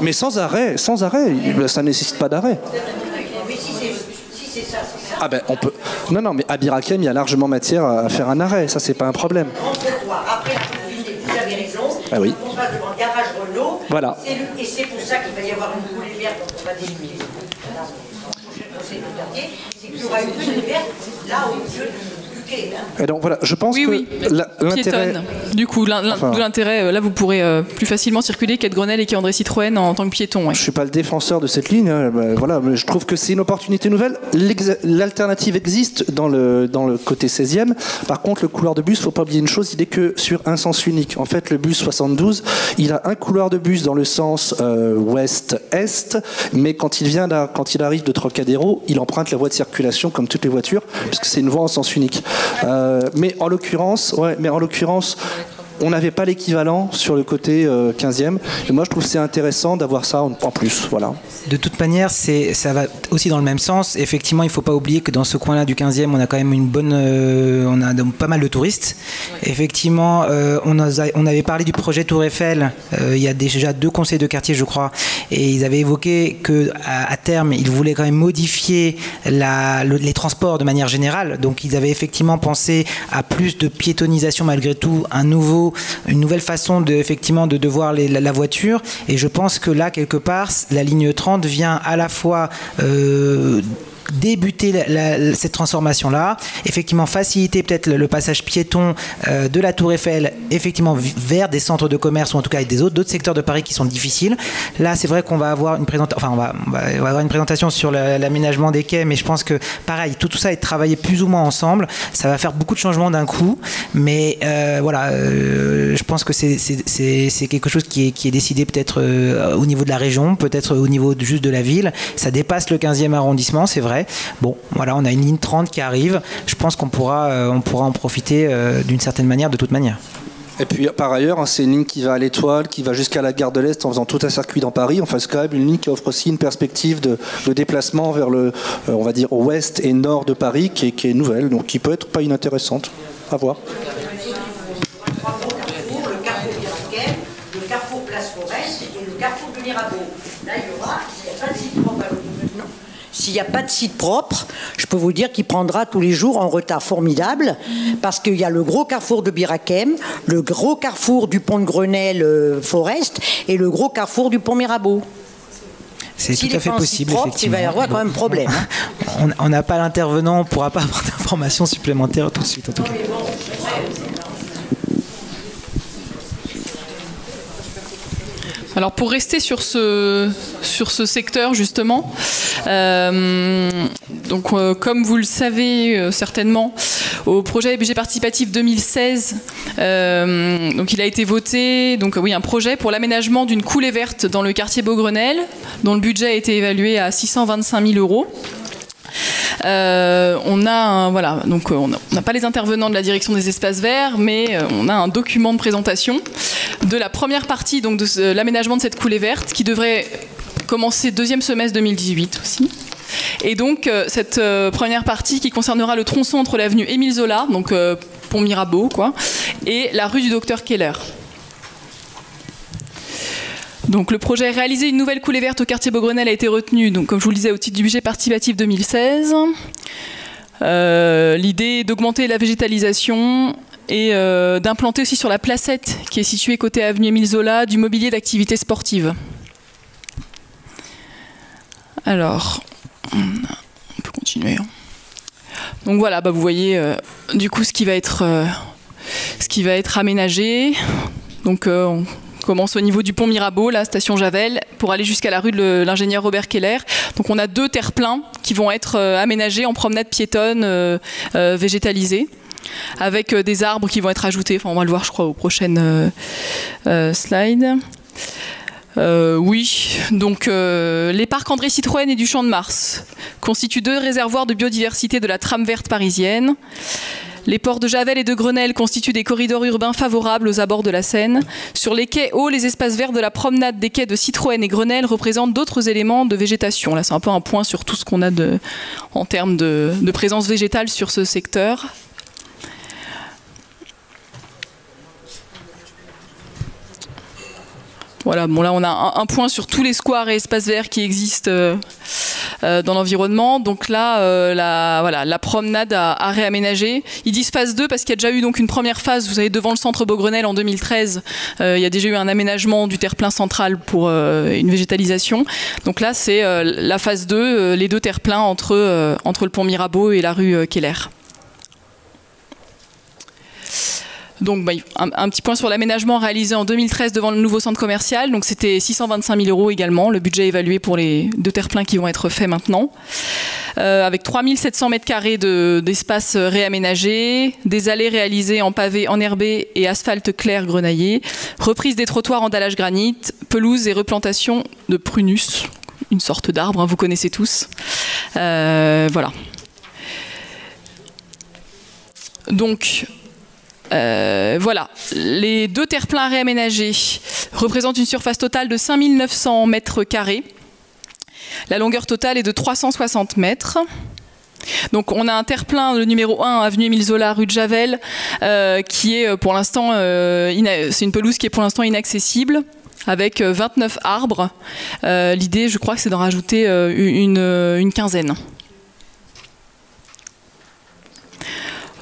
Mais sans arrêt, ça ne nécessite pas d'arrêt. Ah ben on peut. Non, mais à Birakem, il y a largement matière à faire un arrêt, ça c'est pas un problème. Après, vous avez raison. Ah oui. On passe devant le garage Renault. Voilà. Et c'est pour ça qu'il va y avoir une coulée verte dont on va délimiter. C'est qu'il y aura une coulée verte là au milieu du quai. Et donc voilà, je pense que l'intérêt. Piétonne. Du coup, d'où l'intérêt, là vous pourrez plus facilement circuler qu'être Grenelle et qu'André Citroën en tant que piéton. Ouais. Je ne suis pas le défenseur de cette ligne, hein, voilà, mais je trouve que c'est une opportunité nouvelle. L'alternative existe dans le côté 16e. Par contre, le couloir de bus, il ne faut pas oublier une chose, il n'est que sur un sens unique. En fait, le bus 72, il a un couloir de bus dans le sens ouest-est, mais quand il arrive de Trocadéro, il emprunte la voie de circulation comme toutes les voitures, puisque c'est une voie en sens unique. Mais en l'occurrence, on n'avait pas l'équivalent sur le côté 15e. Et moi, je trouve que c'est intéressant d'avoir ça en plus. Voilà. De toute manière, ça va aussi dans le même sens. Effectivement, il ne faut pas oublier que dans ce coin-là du 15e, on a quand même on a pas mal de touristes. Effectivement, on avait parlé du projet Tour Eiffel. Il y a déjà 2 conseils de quartier, je crois. Et ils avaient évoqué qu'à terme, ils voulaient quand même modifier les transports de manière générale. Donc, ils avaient effectivement pensé à plus de piétonisation malgré tout, une nouvelle façon de voir la voiture, et je pense que là quelque part la ligne 30 vient à la fois débuter cette transformation-là, effectivement faciliter peut-être le passage piéton de la Tour Eiffel effectivement vers des centres de commerce ou en tout cas des d'autres secteurs de Paris qui sont difficiles. Là, c'est vrai qu'on va avoir une présentation sur l'aménagement des quais, mais je pense que pareil, tout ça est travaillé plus ou moins ensemble. Ça va faire beaucoup de changements d'un coup, mais je pense que c'est quelque chose qui est décidé peut-être au niveau de la région, peut-être au niveau juste de la ville. Ça dépasse le 15e arrondissement, c'est vrai. Bon, voilà, on a une ligne 30 qui arrive. Je pense qu'on pourra en profiter d'une certaine manière, de toute manière. Et puis par ailleurs, c'est une ligne qui va à l'Étoile, qui va jusqu'à la gare de l'Est en faisant tout un circuit dans Paris. Enfin, c'est quand même une ligne qui offre aussi une perspective de déplacement vers on va dire, ouest et nord de Paris, qui est nouvelle, donc qui peut être pas inintéressante. À voir. s'il n'y a pas de site propre, je peux vous dire qu'il prendra tous les jours un retard formidable, parce qu'il y a le gros carrefour de Birakem, le gros carrefour du pont de Grenelle Forest et le gros carrefour du pont Mirabeau. C'est tout à fait possible, effectivement. Il va y avoir quand même problème. On n'a pas l'intervenant, on ne pourra pas avoir d'informations supplémentaires tout de suite, en tout cas. Alors pour rester sur ce secteur justement, comme vous le savez certainement, au projet budget participatif 2016, donc il a été voté un projet pour l'aménagement d'une coulée verte dans le quartier Beaugrenelle, dont le budget a été évalué à 625 000 €. On n'a pas les intervenants de la direction des espaces verts, mais on a un document de présentation de la première partie de l'aménagement de cette coulée verte qui devrait commencer deuxième semestre 2018 aussi. Et donc cette première partie qui concernera le tronçon entre l'avenue Émile Zola, donc pont Mirabeau, et la rue du Docteur Keller. Donc le projet réaliser une nouvelle coulée verte au quartier Beaugrenelle a été retenu, donc, comme je vous le disais, au titre du budget participatif 2016. L'idée est d'augmenter la végétalisation et d'implanter aussi sur la placette qui est située côté avenue Émile Zola du mobilier d'activité sportive. Alors, on peut continuer. Donc voilà, vous voyez du coup ce qui va être aménagé. Donc on commence au niveau du pont Mirabeau, la station Javel, pour aller jusqu'à la rue de l'ingénieur Robert Keller. Donc on a 2 terre-pleins qui vont être aménagés en promenade piétonne végétalisée, avec des arbres qui vont être ajoutés. Enfin, on va le voir, je crois, aux prochaines slides. Les parcs André Citroën et du Champ de Mars constituent 2 réservoirs de biodiversité de la trame verte parisienne. Les ports de Javel et de Grenelle constituent des corridors urbains favorables aux abords de la Seine. Sur les quais hauts, les espaces verts de la promenade des quais de Citroën et Grenelle représentent d'autres éléments de végétation. Là, c'est un peu un point sur tout ce qu'on a en termes de présence végétale sur ce secteur. Voilà, là on a un point sur tous les squares et espaces verts qui existent dans l'environnement. Donc là, la promenade à réaménager. Ils disent phase 2 parce qu'il y a déjà eu une première phase, vous savez, devant le centre Beaugrenelle en 2013. Il y a déjà eu un aménagement du terre-plein central pour une végétalisation. Donc là, c'est la phase 2, les 2 terre-pleins entre le pont Mirabeau et la rue Keller. Donc un petit point sur l'aménagement réalisé en 2013 devant le nouveau centre commercial. Donc c'était 625 000 € également, le budget évalué pour les 2 terre-pleins qui vont être faits maintenant. Avec 3700 m² d'espace réaménagés, des allées réalisées en pavé enherbé et asphalte clair grenaillé, reprise des trottoirs en dallage granit, pelouse et replantation de prunus, une sorte d'arbre, vous connaissez tous. Voilà. Donc voilà, les 2 terre-pleins réaménagés représentent une surface totale de 5900 m². La longueur totale est de 360 mètres. Donc on a un terre-plein, le numéro 1, avenue Émile Zola, rue de Javel, qui est pour l'instant, c'est une pelouse qui est pour l'instant inaccessible, avec 29 arbres. L'idée, je crois que c'est d'en rajouter une quinzaine.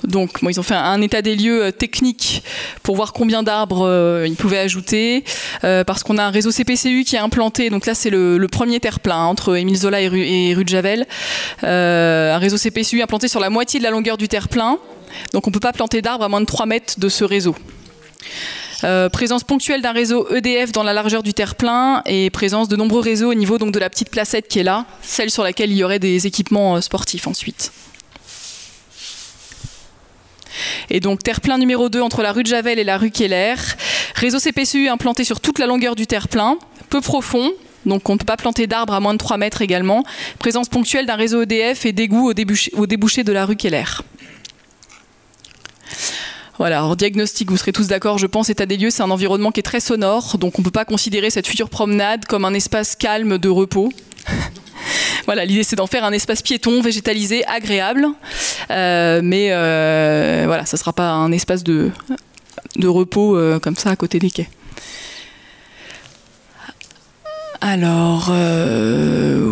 Donc, ils ont fait un état des lieux technique pour voir combien d'arbres ils pouvaient ajouter, parce qu'on a un réseau CPCU qui est implanté. Donc là, c'est le premier terre-plein entre Émile Zola et rue de Javel. Un réseau CPCU implanté sur la moitié de la longueur du terre-plein. Donc, on ne peut pas planter d'arbres à moins de 3 mètres de ce réseau. Présence ponctuelle d'un réseau EDF dans la largeur du terre-plein et présence de nombreux réseaux au niveau de la petite placette qui est là, celle sur laquelle il y aurait des équipements sportifs ensuite. Et donc terre-plein numéro 2 entre la rue de Javel et la rue Keller. Réseau CPCU implanté sur toute la longueur du terre-plein, peu profond, donc on ne peut pas planter d'arbres à moins de 3 mètres également. Présence ponctuelle d'un réseau EDF et d'égout au débouché de la rue Keller. Voilà, alors diagnostic, vous serez tous d'accord, je pense, état des lieux, c'est un environnement qui est très sonore, donc on ne peut pas considérer cette future promenade comme un espace calme de repos. Voilà, l'idée c'est d'en faire un espace piéton, végétalisé, agréable, mais voilà, ça ne sera pas un espace de repos comme ça à côté des quais. Alors,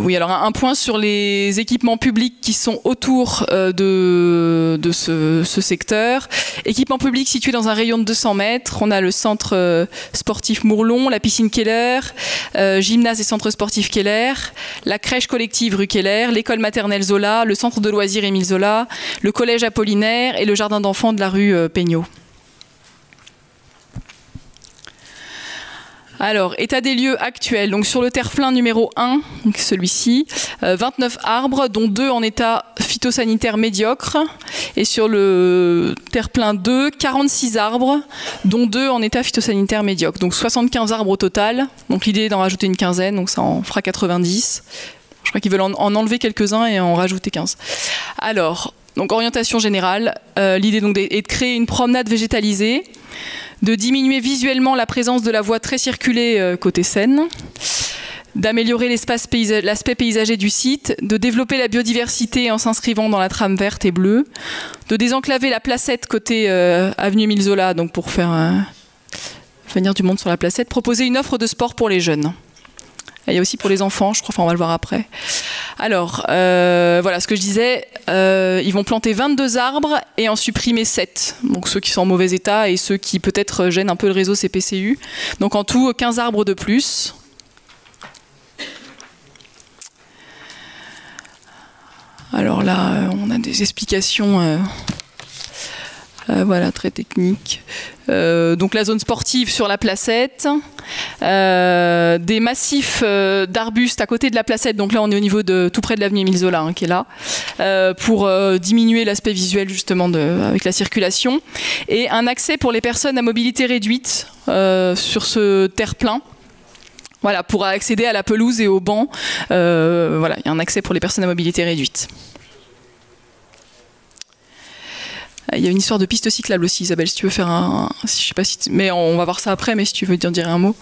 oui, alors un point sur les équipements publics qui sont autour de ce secteur. Équipements publics situés dans un rayon de 200 mètres. On a le centre sportif Mourlon, la piscine Keller, gymnase et centre sportif Keller, la crèche collective rue Keller, l'école maternelle Zola, le centre de loisirs Émile Zola, le collège Apollinaire et le jardin d'enfants de la rue Peignot. Alors, état des lieux actuel. Donc, sur le terre-plein numéro 1, celui-ci, 29 arbres, dont 2 en état phytosanitaire médiocre. Et sur le terre-plein 2, 46 arbres, dont 2 en état phytosanitaire médiocre. Donc, 75 arbres au total. Donc, l'idée est d'en rajouter une quinzaine, donc ça en fera 90. Je crois qu'ils veulent en enlever quelques-uns et en rajouter 15. Alors, donc, orientation générale. L'idée donc est de créer une promenade végétalisée, de diminuer visuellement la présence de la voie très circulée côté Seine, d'améliorer l'aspect paysager du site, de développer la biodiversité en s'inscrivant dans la trame verte et bleue, de désenclaver la placette côté avenue Émile Zola, donc pour faire venir du monde sur la placette, proposer une offre de sport pour les jeunes. Et il y a aussi pour les enfants, je crois, enfin on va le voir après. Alors, voilà ce que je disais, ils vont planter 22 arbres et en supprimer 7. Donc ceux qui sont en mauvais état et ceux qui peut-être gênent un peu le réseau CPCU. Donc en tout, 15 arbres de plus. Alors là, on a des explications... voilà, très technique. Donc la zone sportive sur la placette, des massifs d'arbustes à côté de la placette, donc là on est au niveau de tout près de l'avenue Émile Zola qui est là, pour diminuer l'aspect visuel justement avec la circulation, et un accès pour les personnes à mobilité réduite sur ce terre-plein. Voilà, pour accéder à la pelouse et au banc, voilà, il y a un accès pour les personnes à mobilité réduite. Il y a une histoire de piste cyclable aussi, Isabelle, si tu veux faire je sais pas si mais on va voir ça après, mais si tu veux dire un mot.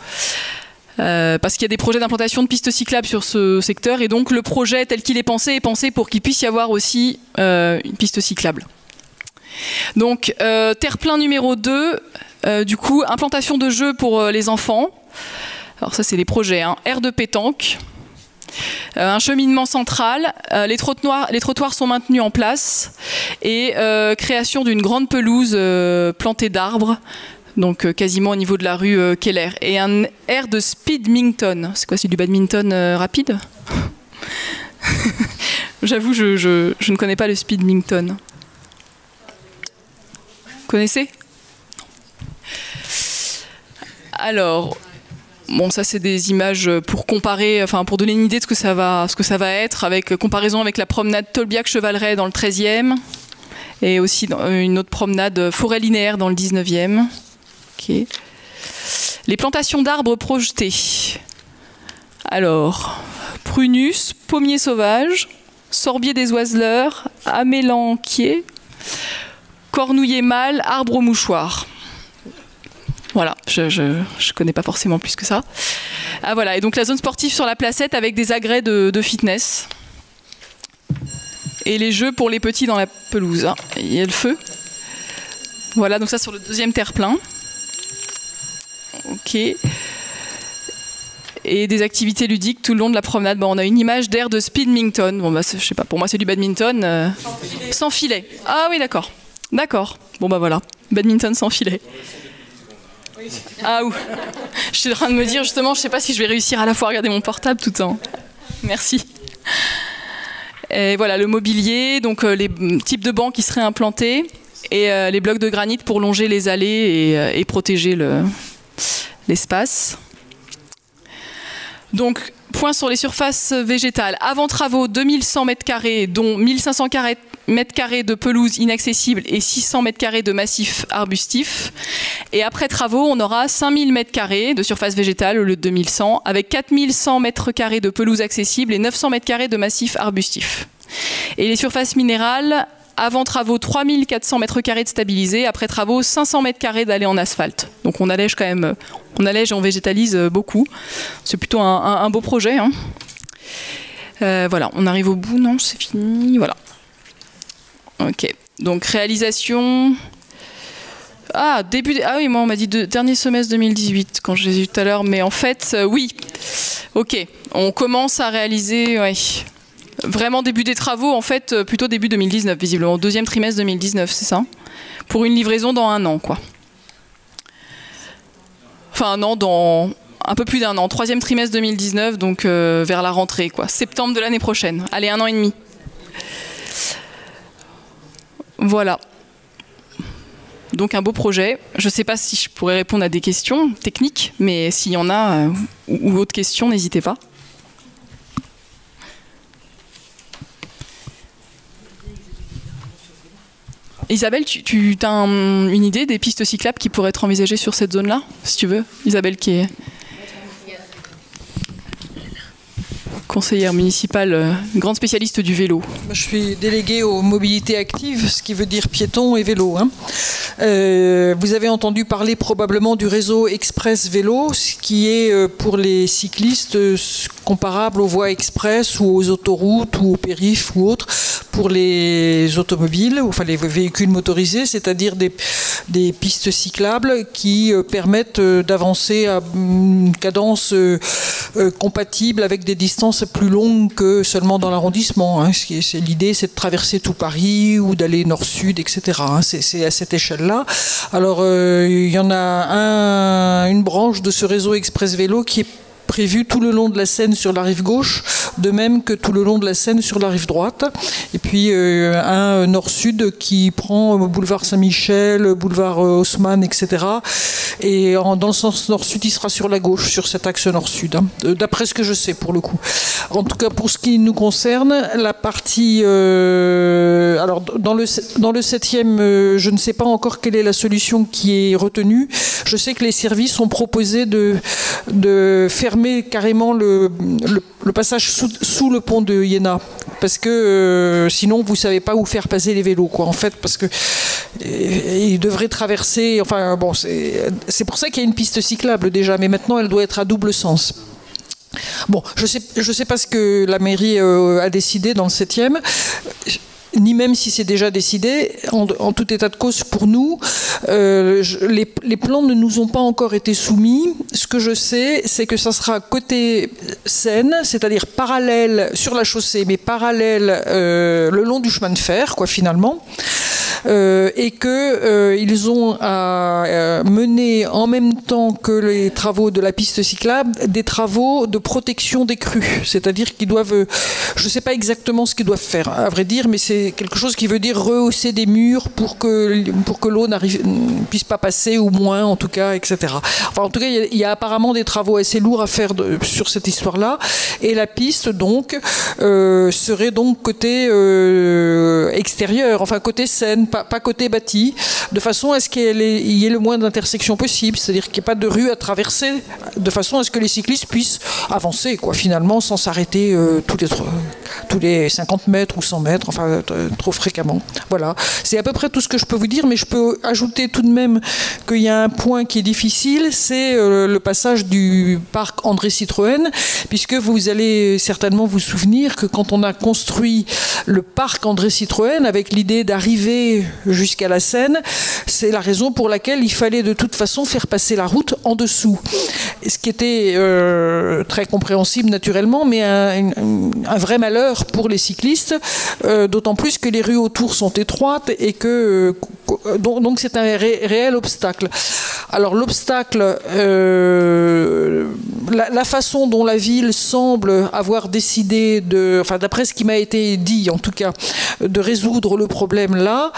Parce qu'il y a des projets d'implantation de pistes cyclables sur ce secteur, et donc le projet tel qu'il est pensé pour qu'il puisse y avoir aussi une piste cyclable. Donc, terre-plein numéro 2, du coup, implantation de jeux pour les enfants. Alors ça, c'est les projets, hein. Aire de pétanque. Un cheminement central, les trottoirs sont maintenus en place, et création d'une grande pelouse plantée d'arbres, donc quasiment au niveau de la rue Keller, et un aire de speedminton. C'est quoi, c'est du badminton rapide? J'avoue, je ne connais pas le speedminton. Vous connaissez? Alors... Bon, ça c'est des images pour comparer, enfin pour donner une idée de ce que ça va être, avec comparaison avec la promenade Tolbiac-Chevaleret dans le 13e, et aussi dans une autre promenade forêt linéaire dans le 19e. Okay. Les plantations d'arbres projetées. Alors, prunus, pommier sauvage, sorbier des oiseleurs, amélanquier, cornouiller mâle, arbre au mouchoir. Voilà, je connais pas forcément plus que ça. Ah voilà, et donc la zone sportive sur la placette avec des agrès de fitness. Et les jeux pour les petits dans la pelouse. Ah, il y a le feu. Voilà, donc ça sur le deuxième terre-plein. Ok. Et des activités ludiques tout le long de la promenade. Bon, on a une image d'aire de speedminton. Bon, bah, je sais pas, pour moi c'est du badminton. Sans filet. Ah oui, d'accord. D'accord. Bon, bah voilà. Badminton sans filet. Ah ouh. Je suis en train de me dire justement, je sais pas si je vais réussir à la fois à regarder mon portable tout le temps. Merci. Et voilà le mobilier, donc les types de bancs qui seraient implantés, et les blocs de granit pour longer les allées et protéger l'espace. Donc point sur les surfaces végétales. Avant travaux, 2100 m², dont 1500 m² de pelouse inaccessible et 600 m² de massif arbustif. Et après travaux, on aura 5000 m² de surface végétale au lieu de 2100, avec 4100 m² de pelouse accessible et 900 m² de massif arbustif. Et les surfaces minérales, avant travaux, 3400 m² de stabilisés, après travaux, 500 m² d'allées en asphalte. Donc on allège quand même, on allège et on végétalise beaucoup. C'est plutôt un beau projet, hein. Voilà, on arrive au bout, non, c'est fini, voilà. Ok, donc réalisation... Ah oui, moi on m'a dit dernier semestre 2018 quand je l'ai vu tout à l'heure, mais en fait, oui. Ok, on commence à réaliser, ouais, vraiment début des travaux, en fait, plutôt début 2019, visiblement, deuxième trimestre 2019, c'est ça? Pour une livraison dans 1 an, quoi. Enfin, un an, dans un peu plus d'1 an, troisième trimestre 2019, donc vers la rentrée, quoi. Septembre de l'année prochaine. Allez, 1 an et demi. Voilà. Donc un beau projet. Je ne sais pas si je pourrais répondre à des questions techniques, mais s'il y en a ou autres questions, n'hésitez pas. Isabelle, tu as une idée des pistes cyclables qui pourraient être envisagées sur cette zone-là, si tu veux? Isabelle qui est conseillère municipale, grande spécialiste du vélo. Je suis déléguée aux mobilités actives, ce qui veut dire piéton et vélo. Vous avez entendu parler probablement du réseau Express Vélo, ce qui est pour les cyclistes comparable aux voies express ou aux autoroutes ou aux périphes ou autres pour les automobiles, enfin les véhicules motorisés, c'est-à-dire des pistes cyclables qui permettent d'avancer à une cadence compatible avec des distances plus longues que seulement dans l'arrondissement. L'idée, c'est de traverser tout Paris ou d'aller nord-sud, etc. C'est à cette échelle-là. Alors, il y en a une branche de ce réseau Express Vélo qui est prévu tout le long de la Seine sur la rive gauche, de même que tout le long de la Seine sur la rive droite. Et puis un nord-sud qui prend boulevard Saint-Michel, boulevard Haussmann, etc. Et dans le sens nord-sud, il sera sur la gauche, sur cet axe nord-sud, d'après ce que je sais pour le coup. En tout cas, pour ce qui nous concerne, la partie... alors, dans le 7e, je ne sais pas encore quelle est la solution qui est retenue. Je sais que les services ont proposé de fermer carrément le passage sous le pont de Iéna, parce que sinon vous savez pas où faire passer les vélos, quoi, en fait, parce que ils devraient traverser, enfin bon, c'est pour ça qu'il y a une piste cyclable déjà, mais maintenant elle doit être à double sens. Bon, je sais pas ce que la mairie a décidé dans le 7e, ni même si c'est déjà décidé. En tout état de cause, pour nous, les plans ne nous ont pas encore été soumis. Ce que je sais, c'est que ça sera côté Seine, c'est-à-dire parallèle sur la chaussée, mais parallèle le long du chemin de fer, quoi, finalement. Et qu'ils ont à mener en même temps que les travaux de la piste cyclable des travaux de protection des crues, c'est-à-dire qu'ils doivent, je ne sais pas exactement ce qu'ils doivent faire, à vrai dire, mais c'est quelque chose qui veut dire rehausser des murs pour que l'eau ne puisse pas passer, ou moins en tout cas, etc. Enfin, en tout cas, il y a apparemment des travaux assez lourds à faire sur cette histoire-là, et la piste donc serait donc côté extérieur, enfin côté Seine, pas côté bâti, de façon à ce qu'il y ait le moins d'intersections possible, c'est-à-dire qu'il n'y ait pas de rue à traverser, de façon à ce que les cyclistes puissent avancer, quoi, finalement, sans s'arrêter tous les 50 mètres ou 100 mètres, enfin trop fréquemment. Voilà, c'est à peu près tout ce que je peux vous dire, mais je peux ajouter tout de même qu'il y a un point qui est difficile, c'est le passage du parc André Citroën, puisque vous allez certainement vous souvenir que quand on a construit le parc André Citroën avec l'idée d'arriver jusqu'à la Seine, c'est la raison pour laquelle il fallait de toute façon faire passer la route en dessous. Ce qui était très compréhensible naturellement, mais un vrai malheur pour les cyclistes, d'autant plus que les rues autour sont étroites et que donc c'est un réel obstacle. Alors l'obstacle, la façon dont la ville semble avoir décidé d'après ce qui m'a été dit en tout cas, de résoudre le problème là,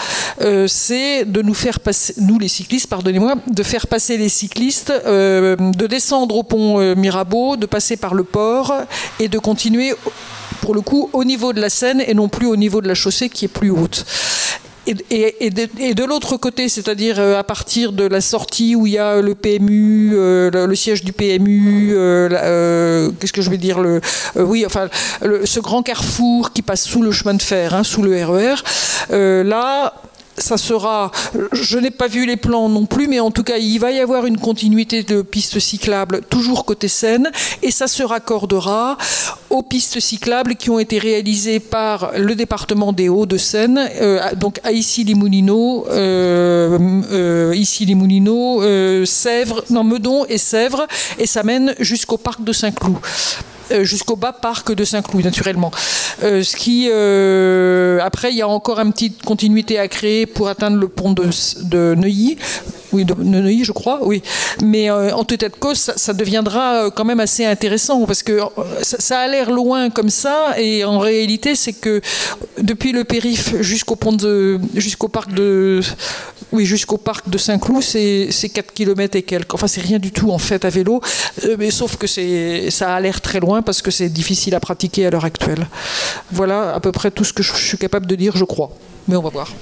c'est de nous faire passer, nous les cyclistes, pardonnez-moi, de faire passer les cyclistes, de descendre au pont Mirabeau, de passer par le port et de continuer pour le coup au niveau de la Seine et non plus au niveau de la chaussée qui est plus haute. Et de l'autre côté, c'est-à-dire à partir de la sortie où il y a le PMU, le siège du PMU, qu'est-ce que je vais dire, ce grand carrefour qui passe sous le chemin de fer, sous le RER, là, ça sera, je n'ai pas vu les plans non plus, mais en tout cas, il va y avoir une continuité de pistes cyclables, toujours côté Seine, et ça se raccordera aux pistes cyclables qui ont été réalisées par le département des Hauts-de-Seine, donc à Issy-les-Moulineaux, Sèvres, non, Meudon et Sèvres, et ça mène jusqu'au parc de Saint-Cloud. Jusqu'au bas parc de Saint-Cloud, naturellement. Après, il y a encore une petite continuité à créer pour atteindre le pont de Neuilly. Oui, de Neuilly, je crois, oui. Mais en tout état de cause, ça deviendra quand même assez intéressant, parce que ça a l'air loin comme ça, et en réalité, c'est que depuis le périph' jusqu'au parc de Saint-Cloud, c'est 4 km et quelques. Enfin, c'est rien du tout, en fait, à vélo, mais sauf que ça a l'air très loin, parce que c'est difficile à pratiquer à l'heure actuelle. Voilà à peu près tout ce que je suis capable de dire, je crois. Mais on va voir.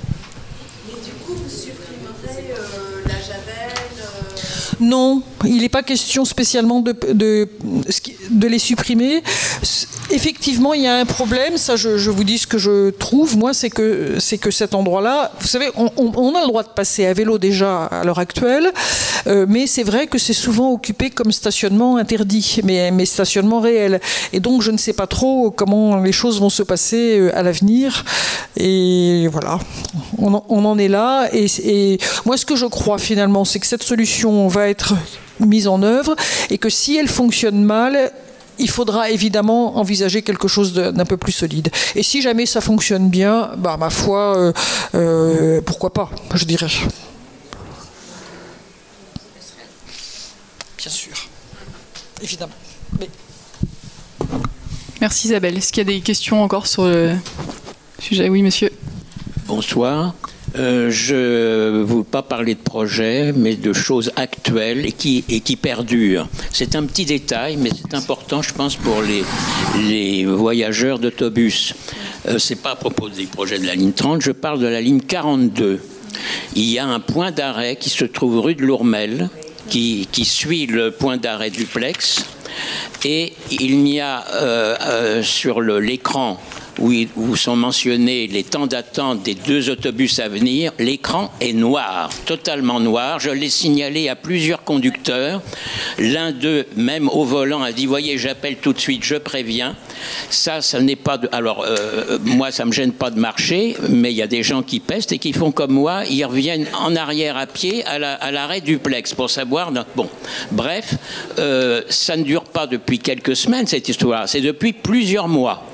Non, il n'est pas question spécialement de les supprimer. Effectivement, il y a un problème, ça je vous dis ce que je trouve, moi, c'est que cet endroit-là, vous savez, on a le droit de passer à vélo déjà à l'heure actuelle, mais c'est vrai que c'est souvent occupé comme stationnement interdit, mais stationnement réel. Et donc, je ne sais pas trop comment les choses vont se passer à l'avenir. Et voilà, on en est là. Et moi, ce que je crois finalement, c'est que cette solution va être mise en œuvre et que si elle fonctionne mal, il faudra évidemment envisager quelque chose d'un peu plus solide. Et si jamais ça fonctionne bien, bah, ma foi, pourquoi pas, je dirais. Bien sûr, évidemment. Mais... Merci Isabelle. Est-ce qu'il y a des questions encore sur le sujet? Oui, monsieur. Bonsoir. Je ne veux pas parler de projet, mais de choses actuelles et qui perdurent. C'est un petit détail, mais c'est important, je pense, pour les voyageurs d'autobus. Ce n'est pas à propos des projets de la ligne 30, je parle de la ligne 42. Il y a un point d'arrêt qui se trouve rue de Lourmel, qui suit le point d'arrêt duplex, et il n'y a sur l'écran où sont mentionnés les temps d'attente des 2 autobus à venir, l'écran est noir, totalement noir. Je l'ai signalé à plusieurs conducteurs. L'un d'eux, même au volant, a dit « Voyez, j'appelle tout de suite, je préviens ». Ça n'est pas de... Alors, moi, ça ne me gêne pas de marcher, mais il y a des gens qui pestent et qui font comme moi, ils reviennent en arrière à pied à l'arrêt duplex pour savoir... Bon, bref, ça ne dure pas depuis quelques semaines, cette histoire. C'est depuis plusieurs mois.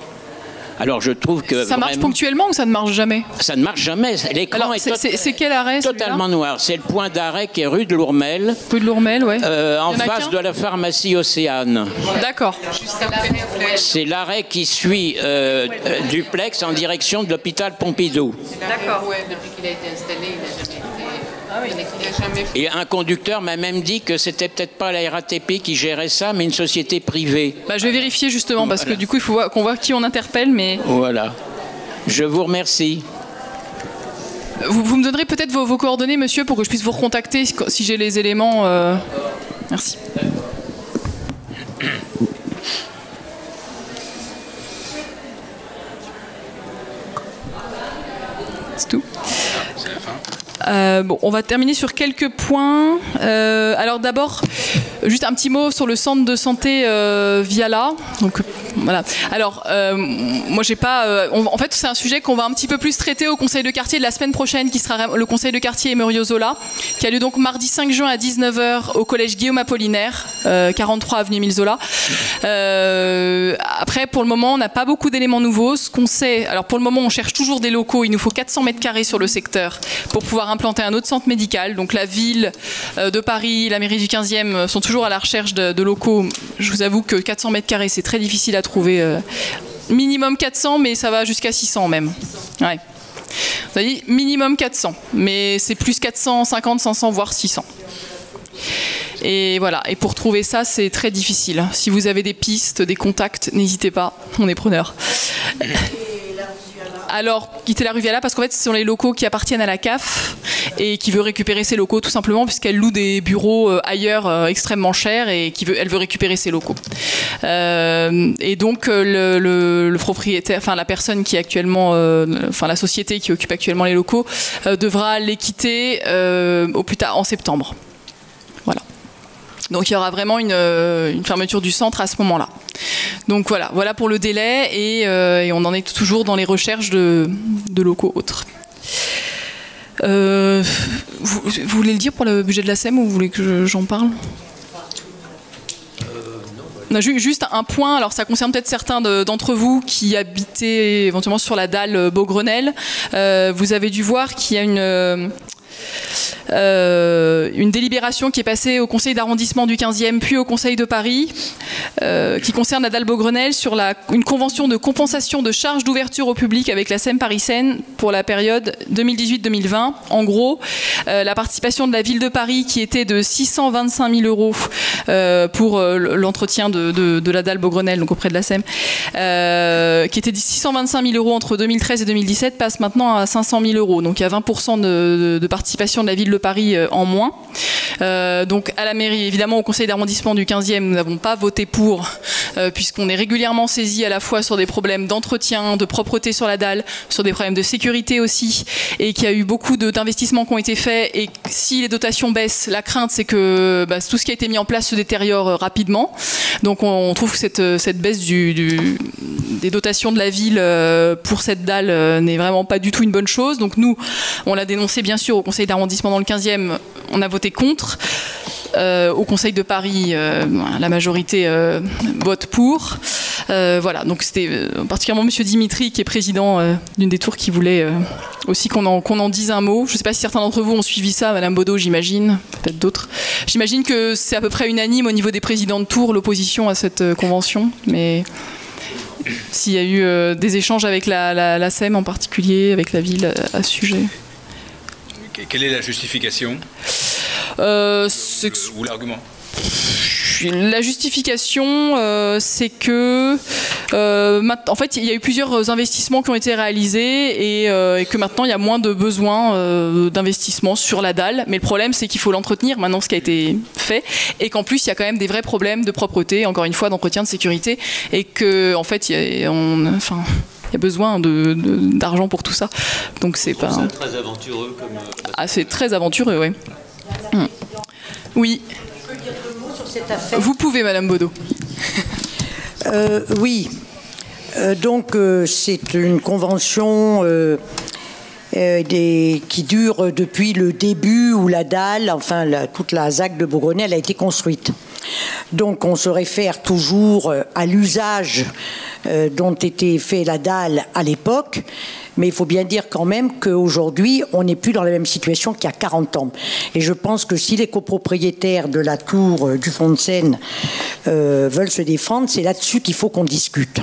Alors je trouve que ça marche ponctuellement ou ça ne marche jamais? Ça ne marche jamais. L'écran c'est quel arrêt? Totalement noir. C'est le point d'arrêt qui est rue de Lourmel. Rue de Lourmel, ouais. En face de la pharmacie Océane. D'accord. C'est l'arrêt qui suit duplex en direction de l'hôpital Pompidou. D'accord. Ouais, depuis qu'il a été installé, il n'a jamais été... Et un conducteur m'a même dit que c'était peut-être pas la RATP qui gérait ça, mais une société privée. Bah, je vais vérifier justement, parce que du coup, il faut qu'on voit qui on interpelle. Mais... Voilà. Je vous remercie. Vous me donnerez peut-être vos coordonnées, monsieur, pour que je puisse vous recontacter si j'ai les éléments. Merci. C'est tout. Bon, on va terminer sur quelques points. Alors d'abord, juste un petit mot sur le centre de santé Viala. Donc voilà. Alors moi j'ai pas. En fait, c'est un sujet qu'on va un petit peu plus traiter au conseil de quartier de la semaine prochaine, qui sera le conseil de quartier Emerio Zola, qui a lieu donc mardi 5 juin à 19h au collège Guillaume Apollinaire, 43 avenue Émile Zola. Après, pour le moment, on n'a pas beaucoup d'éléments nouveaux. Ce qu'on sait, alors pour le moment, on cherche toujours des locaux. Il nous faut 400 mètres carrés sur le secteur pour pouvoir implanter un autre centre médical. Donc la ville de Paris, la mairie du 15e sont toujours à la recherche de locaux. Je vous avoue que 400 mètres carrés, c'est très difficile à trouver. Minimum 400, mais ça va jusqu'à 600 même. Ouais. Vous avez dit minimum 400, mais c'est plus 450, 500, voire 600. Et voilà, et pour trouver ça, c'est très difficile. Si vous avez des pistes, des contacts, n'hésitez pas, on est preneurs. alors quitter la rue Viala parce qu'en fait ce sont les locaux qui appartiennent à la CAF et qui veut récupérer ses locaux tout simplement puisqu'elle loue des bureaux ailleurs extrêmement chers et elle veut récupérer ses locaux. Et donc le propriétaire, enfin la personne qui est actuellement, enfin la société qui occupe actuellement les locaux devra les quitter au plus tard en septembre. Voilà. Donc il y aura vraiment une fermeture du centre à ce moment-là. Donc voilà pour le délai et on en est toujours dans les recherches de locaux autres. Vous voulez le dire pour le budget de la SEM ou vous voulez que j'en parle ? Non, juste un point, alors ça concerne peut-être certains d'entre vous qui habitaient éventuellement sur la dalle Beaugrenelle. Vous avez dû voir qu'il y a une délibération qui est passée au conseil d'arrondissement du 15e puis au conseil de Paris qui concerne la dalle Beaugrenelle sur une convention de compensation de charges d'ouverture au public avec la SEM Paris Seine pour la période 2018-2020. En gros, la participation de la ville de Paris qui était de 625 000 euros pour l'entretien de la dalle Beaugrenelle, donc auprès de la SEM, qui était de 625 000 euros entre 2013 et 2017, passe maintenant à 500 000 euros. Donc il y a 20% de participation de la ville de Paris en moins. Donc à la mairie, évidemment au conseil d'arrondissement du 15e, nous n'avons pas voté pour, puisqu'on est régulièrement saisi à la fois sur des problèmes d'entretien, de propreté sur la dalle, sur des problèmes de sécurité aussi, et qu'il y a eu beaucoup d'investissements qui ont été faits, et si les dotations baissent, la crainte c'est que tout ce qui a été mis en place se détériore rapidement. Donc on trouve que cette baisse des dotations de la ville pour cette dalle n'est vraiment pas du tout une bonne chose. Donc nous, on l'a dénoncé bien sûr au conseil d'arrondissement dans le 15e, on a voté contre. Au Conseil de Paris, la majorité vote pour. Voilà, donc c'était particulièrement M. Dimitri, qui est président d'une des tours, qui voulait aussi qu'on en dise un mot. Je ne sais pas si certains d'entre vous ont suivi ça, Madame Baudot, j'imagine, peut-être d'autres. J'imagine que c'est à peu près unanime au niveau des présidents de tours, l'opposition à cette convention, mais s'il y a eu des échanges avec la SEM en particulier, avec la ville à ce sujet. Quelle est la justification ou l'argument? La justification, c'est que en fait, il y a eu plusieurs investissements qui ont été réalisés et que maintenant, il y a moins de besoin d'investissement sur la dalle. Mais le problème, c'est qu'il faut l'entretenir maintenant, ce qui a été fait, et qu'en plus, il y a quand même des vrais problèmes de propreté, encore une fois, d'entretien, de sécurité, et qu'en fait, il y a besoin d'argent pour tout ça. Donc c'est pas... C'est très aventureux comme... c'est très aventureux, oui. Oui. Vous pouvez, Madame Baudot. Oui. Donc c'est une convention qui dure depuis le début où la dalle, enfin toute la ZAC de Beaugrenelle a été construite. Donc on se réfère toujours à l'usage dont était fait la dalle à l'époque, mais il faut bien dire quand même qu'aujourd'hui on n'est plus dans la même situation qu'il y a 40 ans. Et je pense que si les copropriétaires de la tour du Fond de Seine veulent se défendre, c'est là-dessus qu'il faut qu'on discute.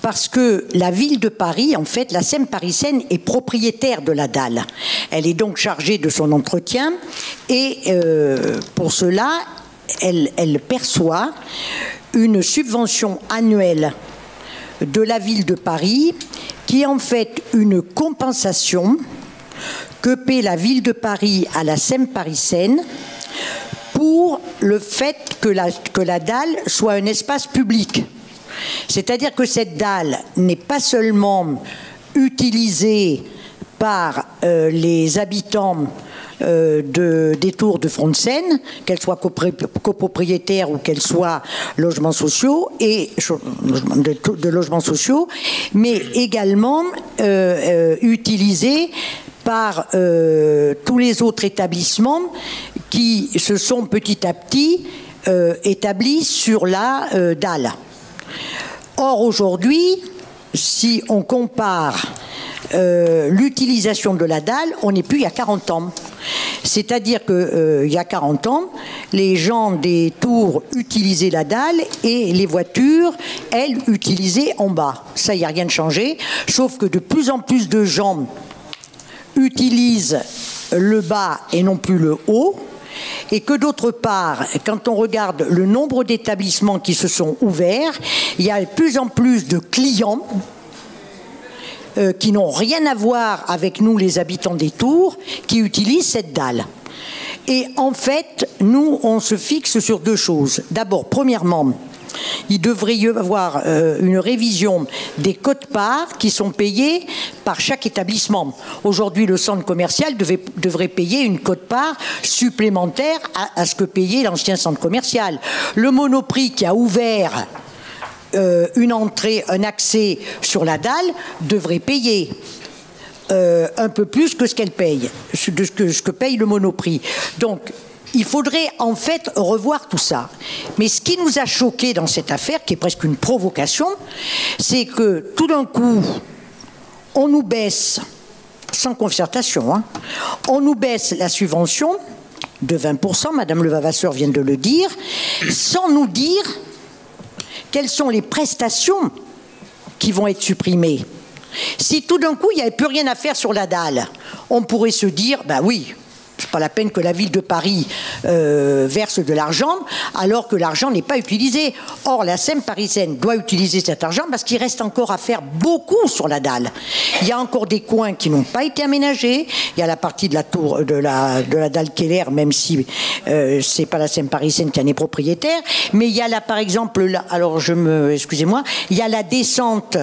Parce que la ville de Paris, en fait, la SEM Paris Seine est propriétaire de la dalle. Elle est donc chargée de son entretien et pour cela, elle perçoit une subvention annuelle de la ville de Paris qui est en fait une compensation que paie la ville de Paris à la SEM Paris Seine pour le fait que la dalle soit un espace public. C'est-à-dire que cette dalle n'est pas seulement utilisée par les habitants des tours de Front de Seine, qu'elles soient copropriétaires ou qu'elles soient logements sociaux de logements sociaux, mais également utilisée par tous les autres établissements qui se sont petit à petit établis sur la dalle. Or aujourd'hui, si on compare l'utilisation de la dalle, on n'est plus il y a 40 ans. C'est-à-dire qu'il y a 40 ans, les gens des tours utilisaient la dalle et les voitures, elles, utilisaient en bas. Ça, il n'y a rien de changé, sauf que de plus en plus de gens utilisent le bas et non plus le haut. Et que d'autre part, quand on regarde le nombre d'établissements qui se sont ouverts, il y a de plus en plus de clients qui n'ont rien à voir avec nous, les habitants des Tours, qui utilisent cette dalle. Et en fait, nous, on se fixe sur deux choses. D'abord, premièrement, il devrait y avoir une révision des quotes-parts qui sont payées par chaque établissement. Aujourd'hui, le centre commercial devrait payer une quote-part supplémentaire à ce que payait l'ancien centre commercial. Le Monoprix qui a ouvert une entrée, un accès sur la dalle, devrait payer un peu plus que ce qu'elle paye, ce que paye le Monoprix. Donc, il faudrait en fait revoir tout ça. Mais ce qui nous a choqué dans cette affaire, qui est presque une provocation, c'est que tout d'un coup, on nous baisse, sans concertation, hein, on nous baisse la subvention de 20%, Madame Levavasseur vient de le dire, sans nous dire quelles sont les prestations qui vont être supprimées. Si tout d'un coup, il n'y avait plus rien à faire sur la dalle, on pourrait se dire, ben oui, c'est pas la peine que la ville de Paris verse de l'argent alors que l'argent n'est pas utilisé. Or, la SEM parisienne doit utiliser cet argent parce qu'il reste encore à faire beaucoup sur la dalle. Il y a encore des coins qui n'ont pas été aménagés. Il y a la partie de la tour de la dalle Keller, même si c'est pas la SEM parisienne qui en est propriétaire. Mais il y a là, par exemple, excusez-moi, il y a la descente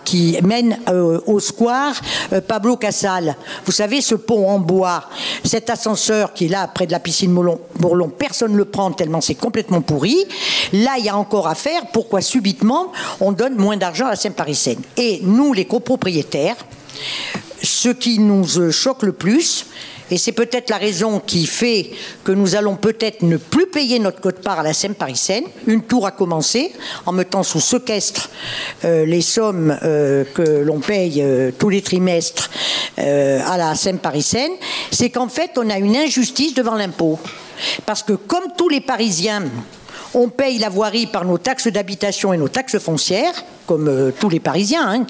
qui mène au square Pablo Casals. Vous savez, ce pont en bois, cet ascenseur qui est là près de la piscine Bourlon, personne ne le prend tellement c'est complètement pourri. Là, il y a encore à faire. Pourquoi subitement on donne moins d'argent à la SEM parisienne? Et nous, les copropriétaires, ce qui nous choque le plus, et c'est peut-être la raison qui fait que nous allons peut-être ne plus payer notre quote-part à la SEM parisienne. Une tour a commencé en mettant sous séquestre les sommes que l'on paye tous les trimestres à la SEM parisienne. C'est qu'en fait, on a une injustice devant l'impôt. Parce que comme tous les Parisiens, on paye la voirie par nos taxes d'habitation et nos taxes foncières, comme tous les Parisiens, hein,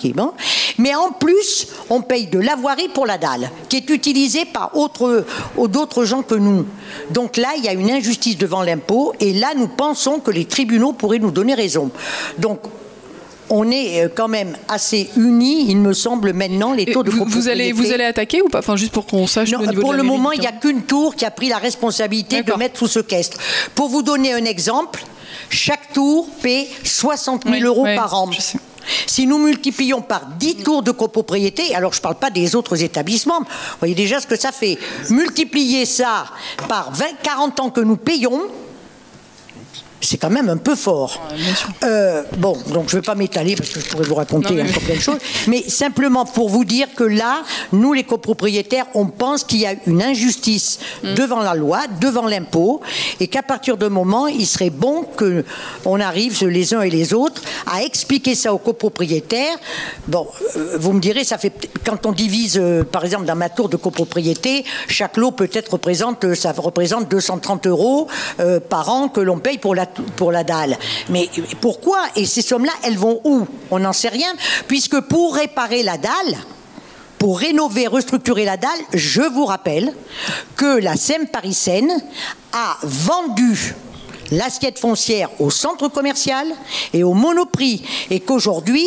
mais en plus, on paye de la voirie pour la dalle, qui est utilisée par d'autres gens que nous. Donc là, il y a une injustice devant l'impôt, et là, nous pensons que les tribunaux pourraient nous donner raison. Donc, on est quand même assez unis, il me semble, maintenant, les taux de copropriété. Vous allez attaquer ou pas? Enfin, juste pour qu'on sache non, au niveau pour de la le mairie, moment, il n'y a qu'une tour qui a pris la responsabilité de mettre sous séquestre. Pour vous donner un exemple, chaque tour paie 60 000 euros par an. Si nous multiplions par 10 tours de copropriété, alors je ne parle pas des autres établissements, vous voyez déjà ce que ça fait. Multiplier ça par 40 ans que nous payons, c'est quand même un peu fort. Bon, donc je ne vais pas m'étaler parce que je pourrais vous raconter encore plein de choses, mais simplement pour vous dire que là, nous les copropriétaires, on pense qu'il y a une injustice devant la loi, devant l'impôt, et qu'à partir de moment, il serait bon qu'on arrive les uns et les autres à expliquer ça aux copropriétaires. Bon, vous me direz, ça fait quand on divise, par exemple, dans ma tour de copropriété, chaque lot peut-être représente 230 euros par an que l'on paye pour la dalle. Mais pourquoi? Et ces sommes-là, elles vont où? On n'en sait rien, puisque pour réparer la dalle, pour rénover, restructurer la dalle, je vous rappelle que la SEM parisienne a vendu l'assiette foncière au centre commercial et au Monoprix, et qu'aujourd'hui,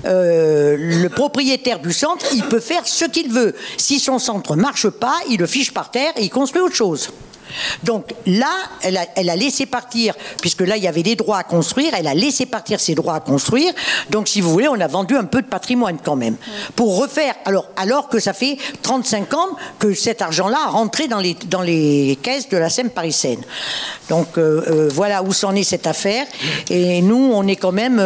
le propriétaire du centre, il peut faire ce qu'il veut. Si son centre ne marche pas, il le fiche par terre et il construit autre chose. Donc là, elle a laissé partir, puisque là il y avait des droits à construire, elle a laissé partir ses droits à construire. Donc si vous voulez, on a vendu un peu de patrimoine quand même. Pour refaire, alors que ça fait 35 ans que cet argent-là a rentré dans les caisses de la SEM parisienne. Donc voilà où s'en est cette affaire. Et nous, on est quand même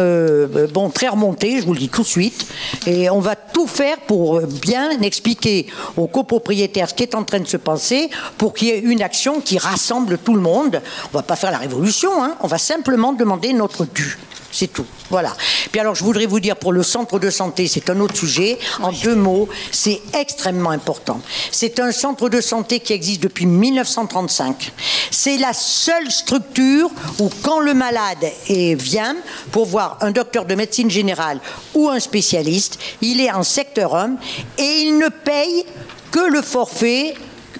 très remontés, je vous le dis tout de suite. Et on va tout faire pour bien expliquer aux copropriétaires ce qui est en train de se passer, pour qu'il y ait une action qui rassemble tout le monde. On ne va pas faire la révolution, hein. On va simplement demander notre dû. C'est tout. Voilà. Puis alors, je voudrais vous dire, pour le centre de santé, c'est un autre sujet. En 2 mots, c'est extrêmement important. C'est un centre de santé qui existe depuis 1935. C'est la seule structure où, quand le malade vient pour voir un docteur de médecine générale ou un spécialiste, il est en secteur 1 et il ne paye que le forfait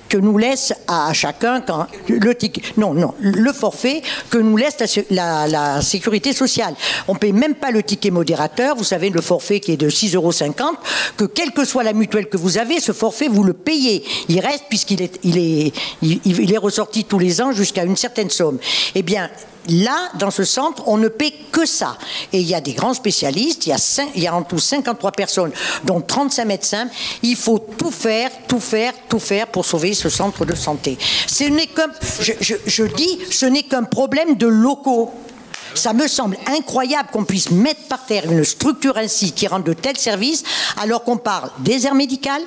que nous laisse à chacun quand le forfait que nous laisse la sécurité sociale. On ne paye même pas le ticket modérateur, vous savez, le forfait qui est de 6,50 €, que quelle que soit la mutuelle que vous avez, ce forfait, vous le payez. Il reste puisqu'il est ressorti tous les ans jusqu'à une certaine somme. Eh bien, là, dans ce centre, on ne paie que ça. Et il y a des grands spécialistes, il y a en tout 53 personnes, dont 35 médecins. Il faut tout faire pour sauver ce centre de santé. Ce n'est qu'un problème de locaux. Ça me semble incroyable qu'on puisse mettre par terre une structure ainsi qui rend de tels services alors qu'on parle des aires médicales,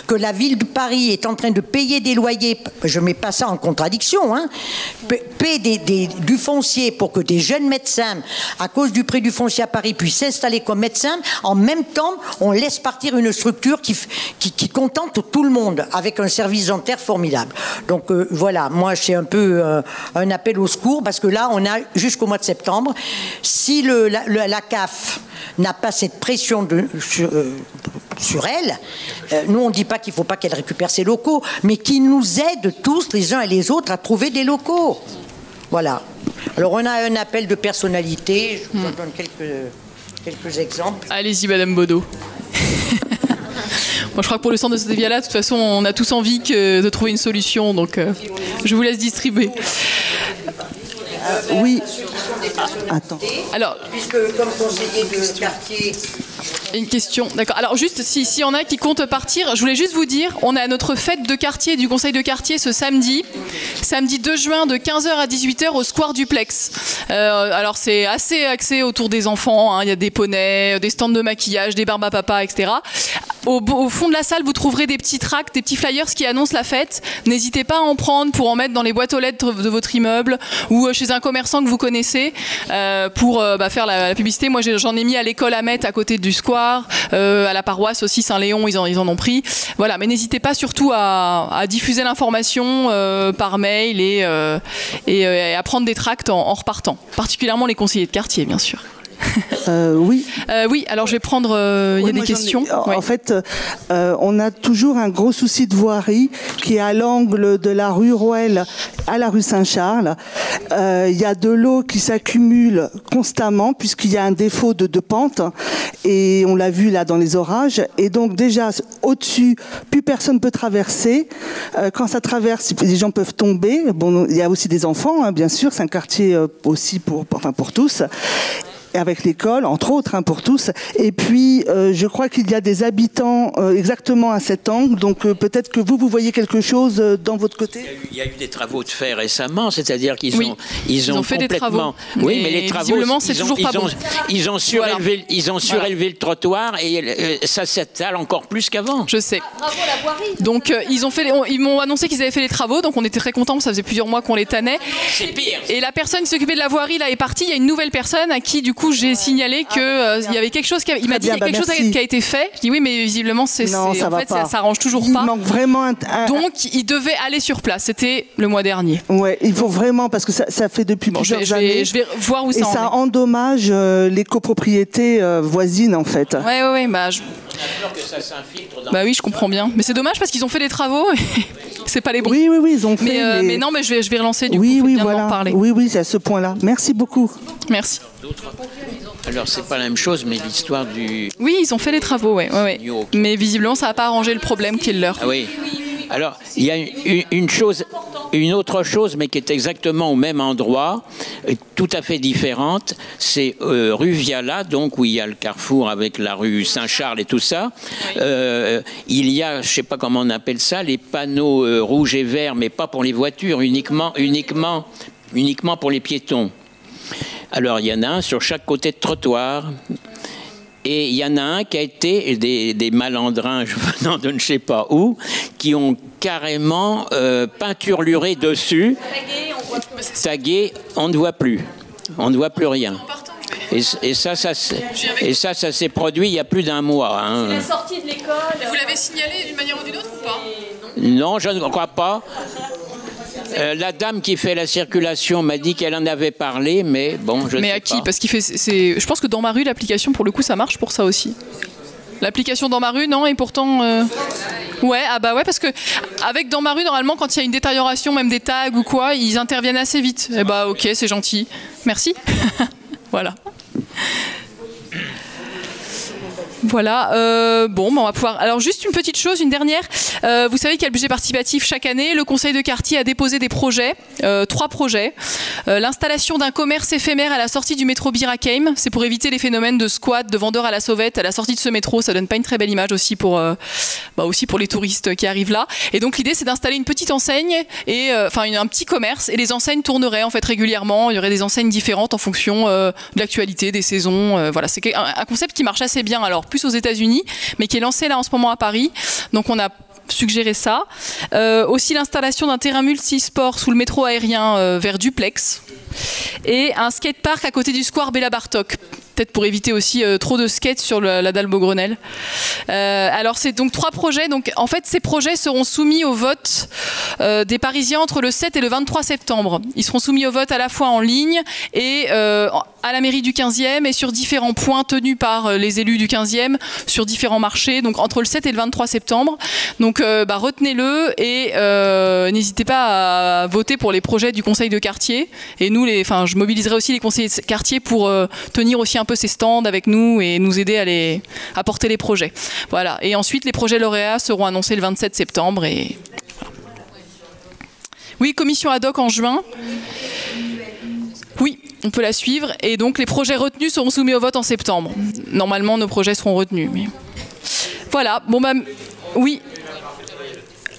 que la ville de Paris est en train de payer des loyers, je ne mets pas ça en contradiction, hein, paie du foncier pour que des jeunes médecins, à cause du prix du foncier à Paris, puissent s'installer comme médecins. En même temps, on laisse partir une structure qui contente tout le monde avec un service dentaire formidable. Donc voilà, moi c'est un peu un appel au secours parce que là on a jusqu'au mois de septembre. Si la CAF n'a pas cette pression sur elle, nous on ne dit pas qu'il ne faut pas qu'elle récupère ses locaux, mais qu'il nous aide tous les uns et les autres à trouver des locaux. Voilà. Alors on a un appel de personnalité, je vous en donne quelques exemples. Allez-y Madame Baudot. Moi, je crois que pour le centre de Sotevia-là, de toute façon, on a tous envie de trouver une solution, donc je vous laisse distribuer. Oui. Attends. Alors, puisque comme conseiller de quartier, une question, d'accord. Alors juste, s'il y en a qui comptent partir, je voulais juste vous dire, on a notre fête de quartier du conseil de quartier ce samedi 2 juin de 15h à 18h au Square Duplex. Alors c'est assez axé autour des enfants, hein. Il y a des poneys, des stands de maquillage, des barbes à papa, etc. Au fond de la salle, vous trouverez des petits tracts, des petits flyers qui annoncent la fête. N'hésitez pas à en prendre pour en mettre dans les boîtes aux lettres de votre immeuble ou chez un commerçant que vous connaissez pour faire la publicité. Moi, j'en ai mis à l'école Ahmet à côté du Square, à la paroisse aussi Saint-Léon, ils en ont pris. Voilà, mais n'hésitez pas surtout à diffuser l'information par mail et à prendre des tracts en repartant. Particulièrement les conseillers de quartier, bien sûr. Oui. Oui, alors je vais prendre... Il y a des questions. En fait, on a toujours un gros souci de voirie qui est à l'angle de la rue Roelle à la rue Saint-Charles. Il y a de l'eau qui s'accumule constamment puisqu'il y a un défaut de pente et on l'a vu là dans les orages. Et donc déjà, au-dessus, plus personne ne peut traverser. Quand ça traverse, les gens peuvent tomber. Bon, il y a aussi des enfants, hein, bien sûr. C'est un quartier aussi pour tous. Avec l'école, entre autres, hein, pour tous. Et puis, je crois qu'il y a des habitants exactement à cet angle. Donc, peut-être que vous voyez quelque chose dans votre côté. Il y a eu des travaux de fait récemment, c'est-à-dire qu'ils ils ont fait des travaux. Oui, mais les travaux, visiblement, c'est toujours pas bon. Ils ont surélevé le trottoir et ça s'étale encore plus qu'avant. Je sais. Donc, ils m'ont annoncé qu'ils avaient fait les travaux, donc on était très contents. Ça faisait plusieurs mois qu'on les tannait. C'est pire. Et la personne qui s'occupait de la voirie là est partie. Il y a une nouvelle personne à qui, du coup, j'ai signalé que il y avait quelque chose il m'a dit qu'il y a quelque chose qui a été fait. Je dis oui, mais visiblement ça s'arrange toujours pas. Il manque vraiment donc il devait aller sur place. C'était le mois dernier. Ouais, il faut vraiment parce que ça fait depuis plusieurs années. Je vais voir où ça en est. Et ça endommage les copropriétés voisines en fait. Ouais. Que ça s'infiltre dans... Bah oui, je comprends bien. Mais c'est dommage parce qu'ils ont fait des travaux. C'est pas les bons. Oui, ils ont fait. Mais non, mais je vais relancer du coup. Bien en parler. Oui, c'est à ce point-là. Merci beaucoup. Merci. Alors c'est pas la même chose, mais l'histoire du... Oui, ils ont fait les travaux, ouais. Mais visiblement, ça n'a pas arrangé le problème qui est le leur. Ah oui. Alors, il y a une autre chose, mais qui est exactement au même endroit, tout à fait différente, c'est rue Viala, donc où il y a le carrefour avec la rue Saint-Charles et tout ça. Il y a, je ne sais pas comment on appelle ça, les panneaux rouges et verts, mais pas pour les voitures, uniquement pour les piétons. Alors, il y en a un sur chaque côté de trottoir. Et il y en a un qui a été des malandrins venant de ne sais pas où, qui ont carrément peinturluré dessus. Tagué, on ne voit plus. On ne voit plus rien. Et ça s'est produit il y a plus d'un mois. Hein. C'est la sortie de l'école. Vous l'avez signalé d'une manière ou d'une autre ou pas? Non, je ne crois pas. La dame qui fait la circulation m'a dit qu'elle en avait parlé, mais bon, je ne sais pas. Mais à qui? Parce qu'il fait. Je pense que dans ma rue, l'application, pour le coup, ça marche pour ça aussi. L'application dans ma rue, non? Et pourtant. Ouais, ah bah ouais, parce que avec Dans ma rue, normalement, quand il y a une détérioration, même des tags ou quoi, ils interviennent assez vite. Eh bah ok, c'est gentil. Merci. Voilà. Voilà, bon, on va pouvoir... Alors juste une petite chose, une dernière. Vous savez qu'il y a le budget participatif chaque année. Le conseil de quartier a déposé des projets, 3 projets. L'installation d'un commerce éphémère à la sortie du métro Bir Hakeim. C'est pour éviter les phénomènes de squat, de vendeurs à la sauvette à la sortie de ce métro. Ça donne pas une très belle image aussi pour les touristes qui arrivent là. Et donc l'idée, c'est d'installer une petite enseigne, et un petit commerce, et les enseignes tourneraient en fait régulièrement. Il y aurait des enseignes différentes en fonction de l'actualité, des saisons. Voilà, c'est un concept qui marche assez bien. Alors plus aux États-Unis, mais qui est lancé là en ce moment à Paris. Donc on a suggéré ça. Aussi l'installation d'un terrain multisport sous le métro aérien vers Duplex, et un skatepark à côté du square Béla Bartok. Peut-être pour éviter aussi trop de skate sur la dalle Beaugrenelle. Alors c'est donc 3 projets. Donc en fait ces projets seront soumis au vote des Parisiens entre le 7 et le 23 septembre. Ils seront soumis au vote à la fois en ligne et à la mairie du 15e, et sur différents points tenus par les élus du 15e sur différents marchés. Donc entre le 7 et le 23 septembre. Donc retenez-le, et n'hésitez pas à voter pour les projets du conseil de quartier. Et nous, je mobiliserai aussi les conseillers de quartier pour tenir aussi un peu ces stands avec nous et nous aider à porter les projets. Voilà. Et ensuite, les projets lauréats seront annoncés le 27 septembre. Et... Oui, commission ad hoc en juin. Oui, on peut la suivre. Et donc, les projets retenus seront soumis au vote en septembre. Normalement, nos projets seront retenus. Mais... Voilà. Bon, oui.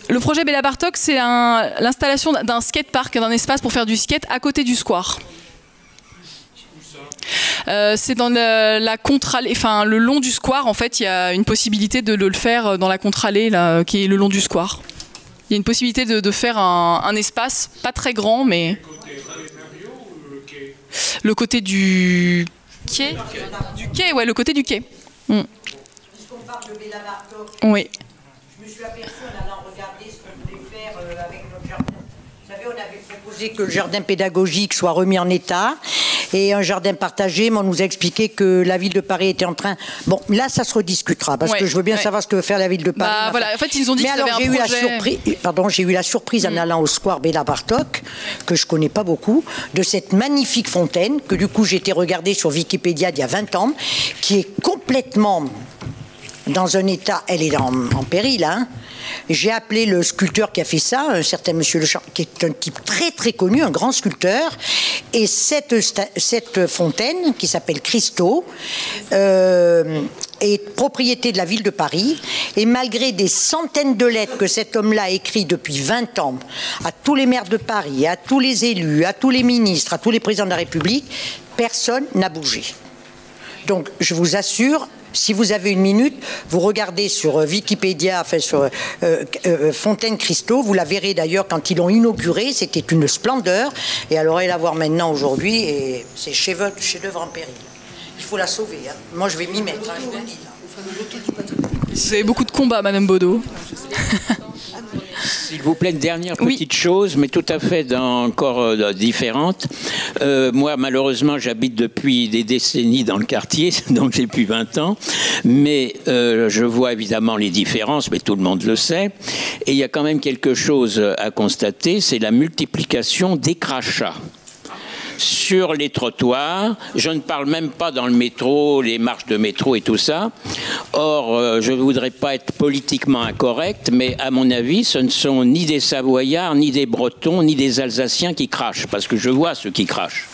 Le projet Béla Bartok, c'est l'installation d'un skatepark, d'un espace pour faire du skate à côté du square. C'est dans la contre-allée, le long du square. En fait, il y a une possibilité de le faire dans la contre-allée là, qui est le long du square. Il y a une possibilité de faire un espace pas très grand, mais le côté du quai, ouais, le côté du quai. Puisqu'on parle de Béla Bartok, oui. Je me suis aperçu en allant regarder ce qu'on voulait faire avec notre jardin. Vous savez, on avait proposé que le jardin pédagogique soit remis en état et un jardin partagé, mais on nous a expliqué que la ville de Paris était en train... Bon, là, ça se rediscutera, parce que je veux bien savoir ce que veut faire la ville de Paris. Voilà, en fait, ils nous ont dit qu'ils avaient un projet... j'ai eu la surprise en allant au square Béla Bartok, que je connais pas beaucoup, de cette magnifique fontaine, que du coup, j'ai été regarder sur Wikipédia il y a 20 ans, qui est complètement... dans un état, elle est en péril, hein. J'ai appelé le sculpteur qui a fait ça, un certain monsieur Lechamp, qui est un type très très connu, un grand sculpteur. Et cette fontaine, qui s'appelle Christo, est propriété de la ville de Paris. Et malgré des centaines de lettres que cet homme-là a écrites depuis 20 ans à tous les maires de Paris, à tous les élus, à tous les ministres, à tous les présidents de la République, personne n'a bougé. Donc je vous assure, si vous avez une minute, vous regardez sur Wikipédia, sur Fontaine Christo, vous la verrez d'ailleurs quand ils l'ont inaugurée, c'était une splendeur, et alors elle à voir maintenant aujourd'hui, et c'est chef-d'œuvre en péril. Il faut la sauver, hein. Moi je vais m'y mettre, hein, je vous le dis. Vous avez beaucoup de combats, Madame Baudot. S'il vous plaît, une dernière petite chose, mais tout à fait encore différente. Moi, malheureusement, j'habite depuis des décennies dans le quartier, donc j'ai plus 20 ans. Mais je vois évidemment les différences, mais tout le monde le sait. Et il y a quand même quelque chose à constater, c'est la multiplication des crachats sur les trottoirs. Je ne parle même pas dans le métro, les marches de métro et tout ça. Or, je ne voudrais pas être politiquement incorrect, mais à mon avis, ce ne sont ni des Savoyards, ni des Bretons, ni des Alsaciens qui crachent, parce que je vois ceux qui crachent.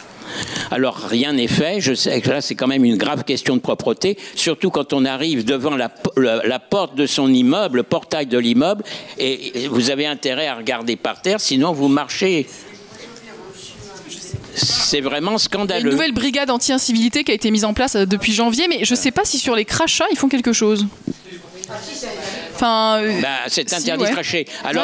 Alors, rien n'est fait. Je sais que là, c'est quand même une grave question de propreté, surtout quand on arrive devant la porte de son immeuble, le portail de l'immeuble, et vous avez intérêt à regarder par terre, sinon vous marchez... C'est vraiment scandaleux. Il y a une nouvelle brigade anti-incivilité qui a été mise en place depuis janvier, mais je ne sais pas si sur les crachats, ils font quelque chose. C'est interdit de cracher. Alors,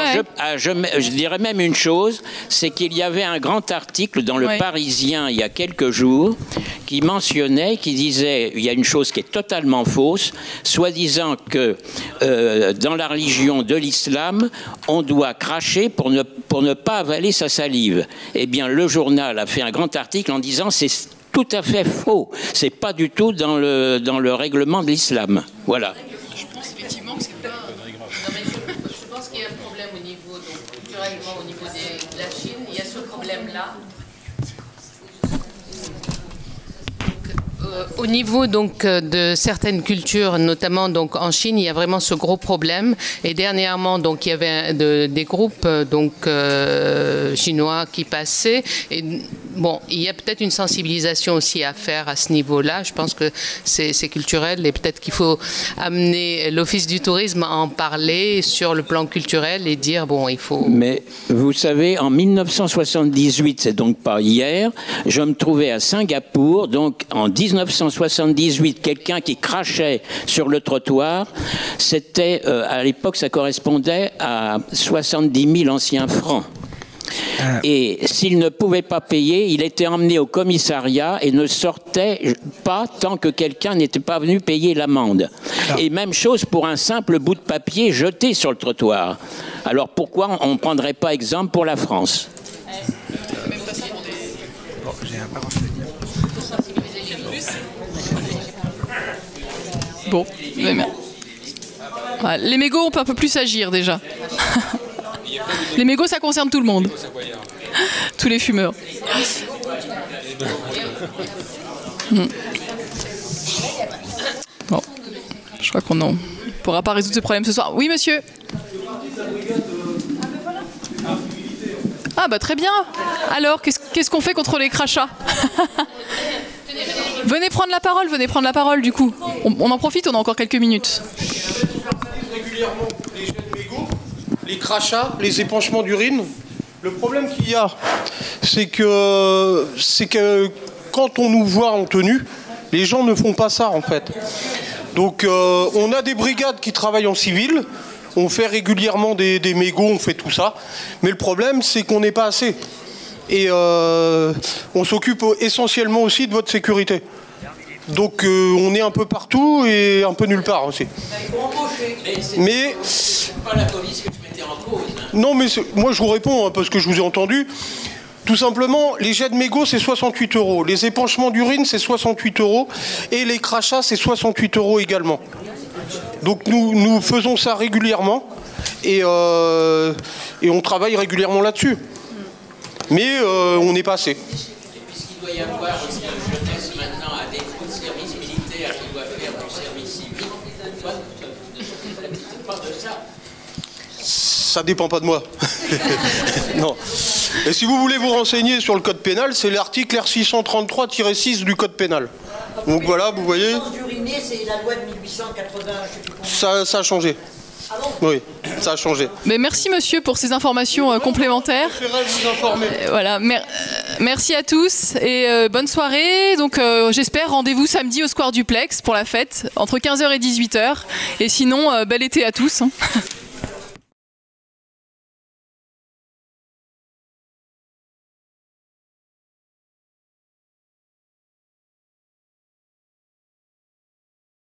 je dirais même une chose, c'est qu'il y avait un grand article dans le Parisien il y a quelques jours qui mentionnait, qui disait, il y a une chose qui est totalement fausse, soi-disant que dans la religion de l'islam, on doit cracher pour ne pas avaler sa salive. Eh bien, le journal a fait un grand article en disant c'est tout à fait faux. C'est pas du tout dans le règlement de l'islam. Voilà. Je pense effectivement que c'est pas... qu'il y a un problème au niveau, donc, culturellement, au niveau de la Chine, il y a ce problème-là. Au niveau donc de certaines cultures, notamment donc en Chine, il y a vraiment ce gros problème. Et dernièrement, donc il y avait des groupes donc chinois qui passaient. Et bon, il y a peut-être une sensibilisation aussi à faire à ce niveau-là. Je pense que c'est culturel et peut-être qu'il faut amener l'Office du tourisme à en parler sur le plan culturel et dire bon, il faut. Mais vous savez, en 1978, c'est donc pas hier, je me trouvais à Singapour, donc en 1978, quelqu'un qui crachait sur le trottoir, c'était, à l'époque, ça correspondait à 70 000 anciens francs. Et s'il ne pouvait pas payer, il était emmené au commissariat et ne sortait pas tant que quelqu'un n'était pas venu payer l'amende. Et même chose pour un simple bout de papier jeté sur le trottoir. Alors pourquoi on ne prendrait pas exemple pour la France ? Bon, voilà, les mégots, on peut un peu plus agir déjà. Les mégots, ça concerne tout le monde. Tous les fumeurs. Bon, je crois qu'on ne pourra pas résoudre ce problème ce soir. Oui, monsieur ? Ah bah très bien. Alors, qu'est-ce qu'on fait contre les crachats ? Venez prendre la parole du coup. On en profite, on a encore quelques minutes. Régulièrement les jets de mégots, les crachats, les épanchements d'urine. Le problème qu'il y a, c'est que quand on nous voit en tenue, les gens ne font pas ça en fait. Donc on a des brigades qui travaillent en civil, on fait régulièrement des mégots, on fait tout ça. Mais le problème, c'est qu'on n'est pas assez. Et on s'occupe essentiellement aussi de votre sécurité. Donc on est un peu partout et un peu nulle part aussi. Mais c'est pas la police que je mettais en cause. Non, mais moi je vous réponds parce que je vous ai entendu. Tout simplement, les jets de mégots c'est 68 €, les épanchements d'urine c'est 68 € et les crachats c'est 68 € également. Donc nous faisons ça régulièrement et on travaille régulièrement là-dessus. Mais on n'est pas assez. Et puisqu'il doit y avoir aussi une jeunesse maintenant à défaut de service militaire qui doit faire du service civil, toi, ne s'occupe pas de ça. Ça dépend pas de moi. Non. Et si vous voulez vous renseigner sur le code pénal, c'est l'article R633-6 du code pénal. Donc voilà, vous voyez. C'est la loi de 1880. Ça a changé. Oui, ça a changé. Mais merci monsieur pour ces informations complémentaires. Voilà, merci à tous et bonne soirée. Donc j'espère rendez-vous samedi au Square Duplex pour la fête entre 15h et 18h. Et sinon, bel été à tous. Hein.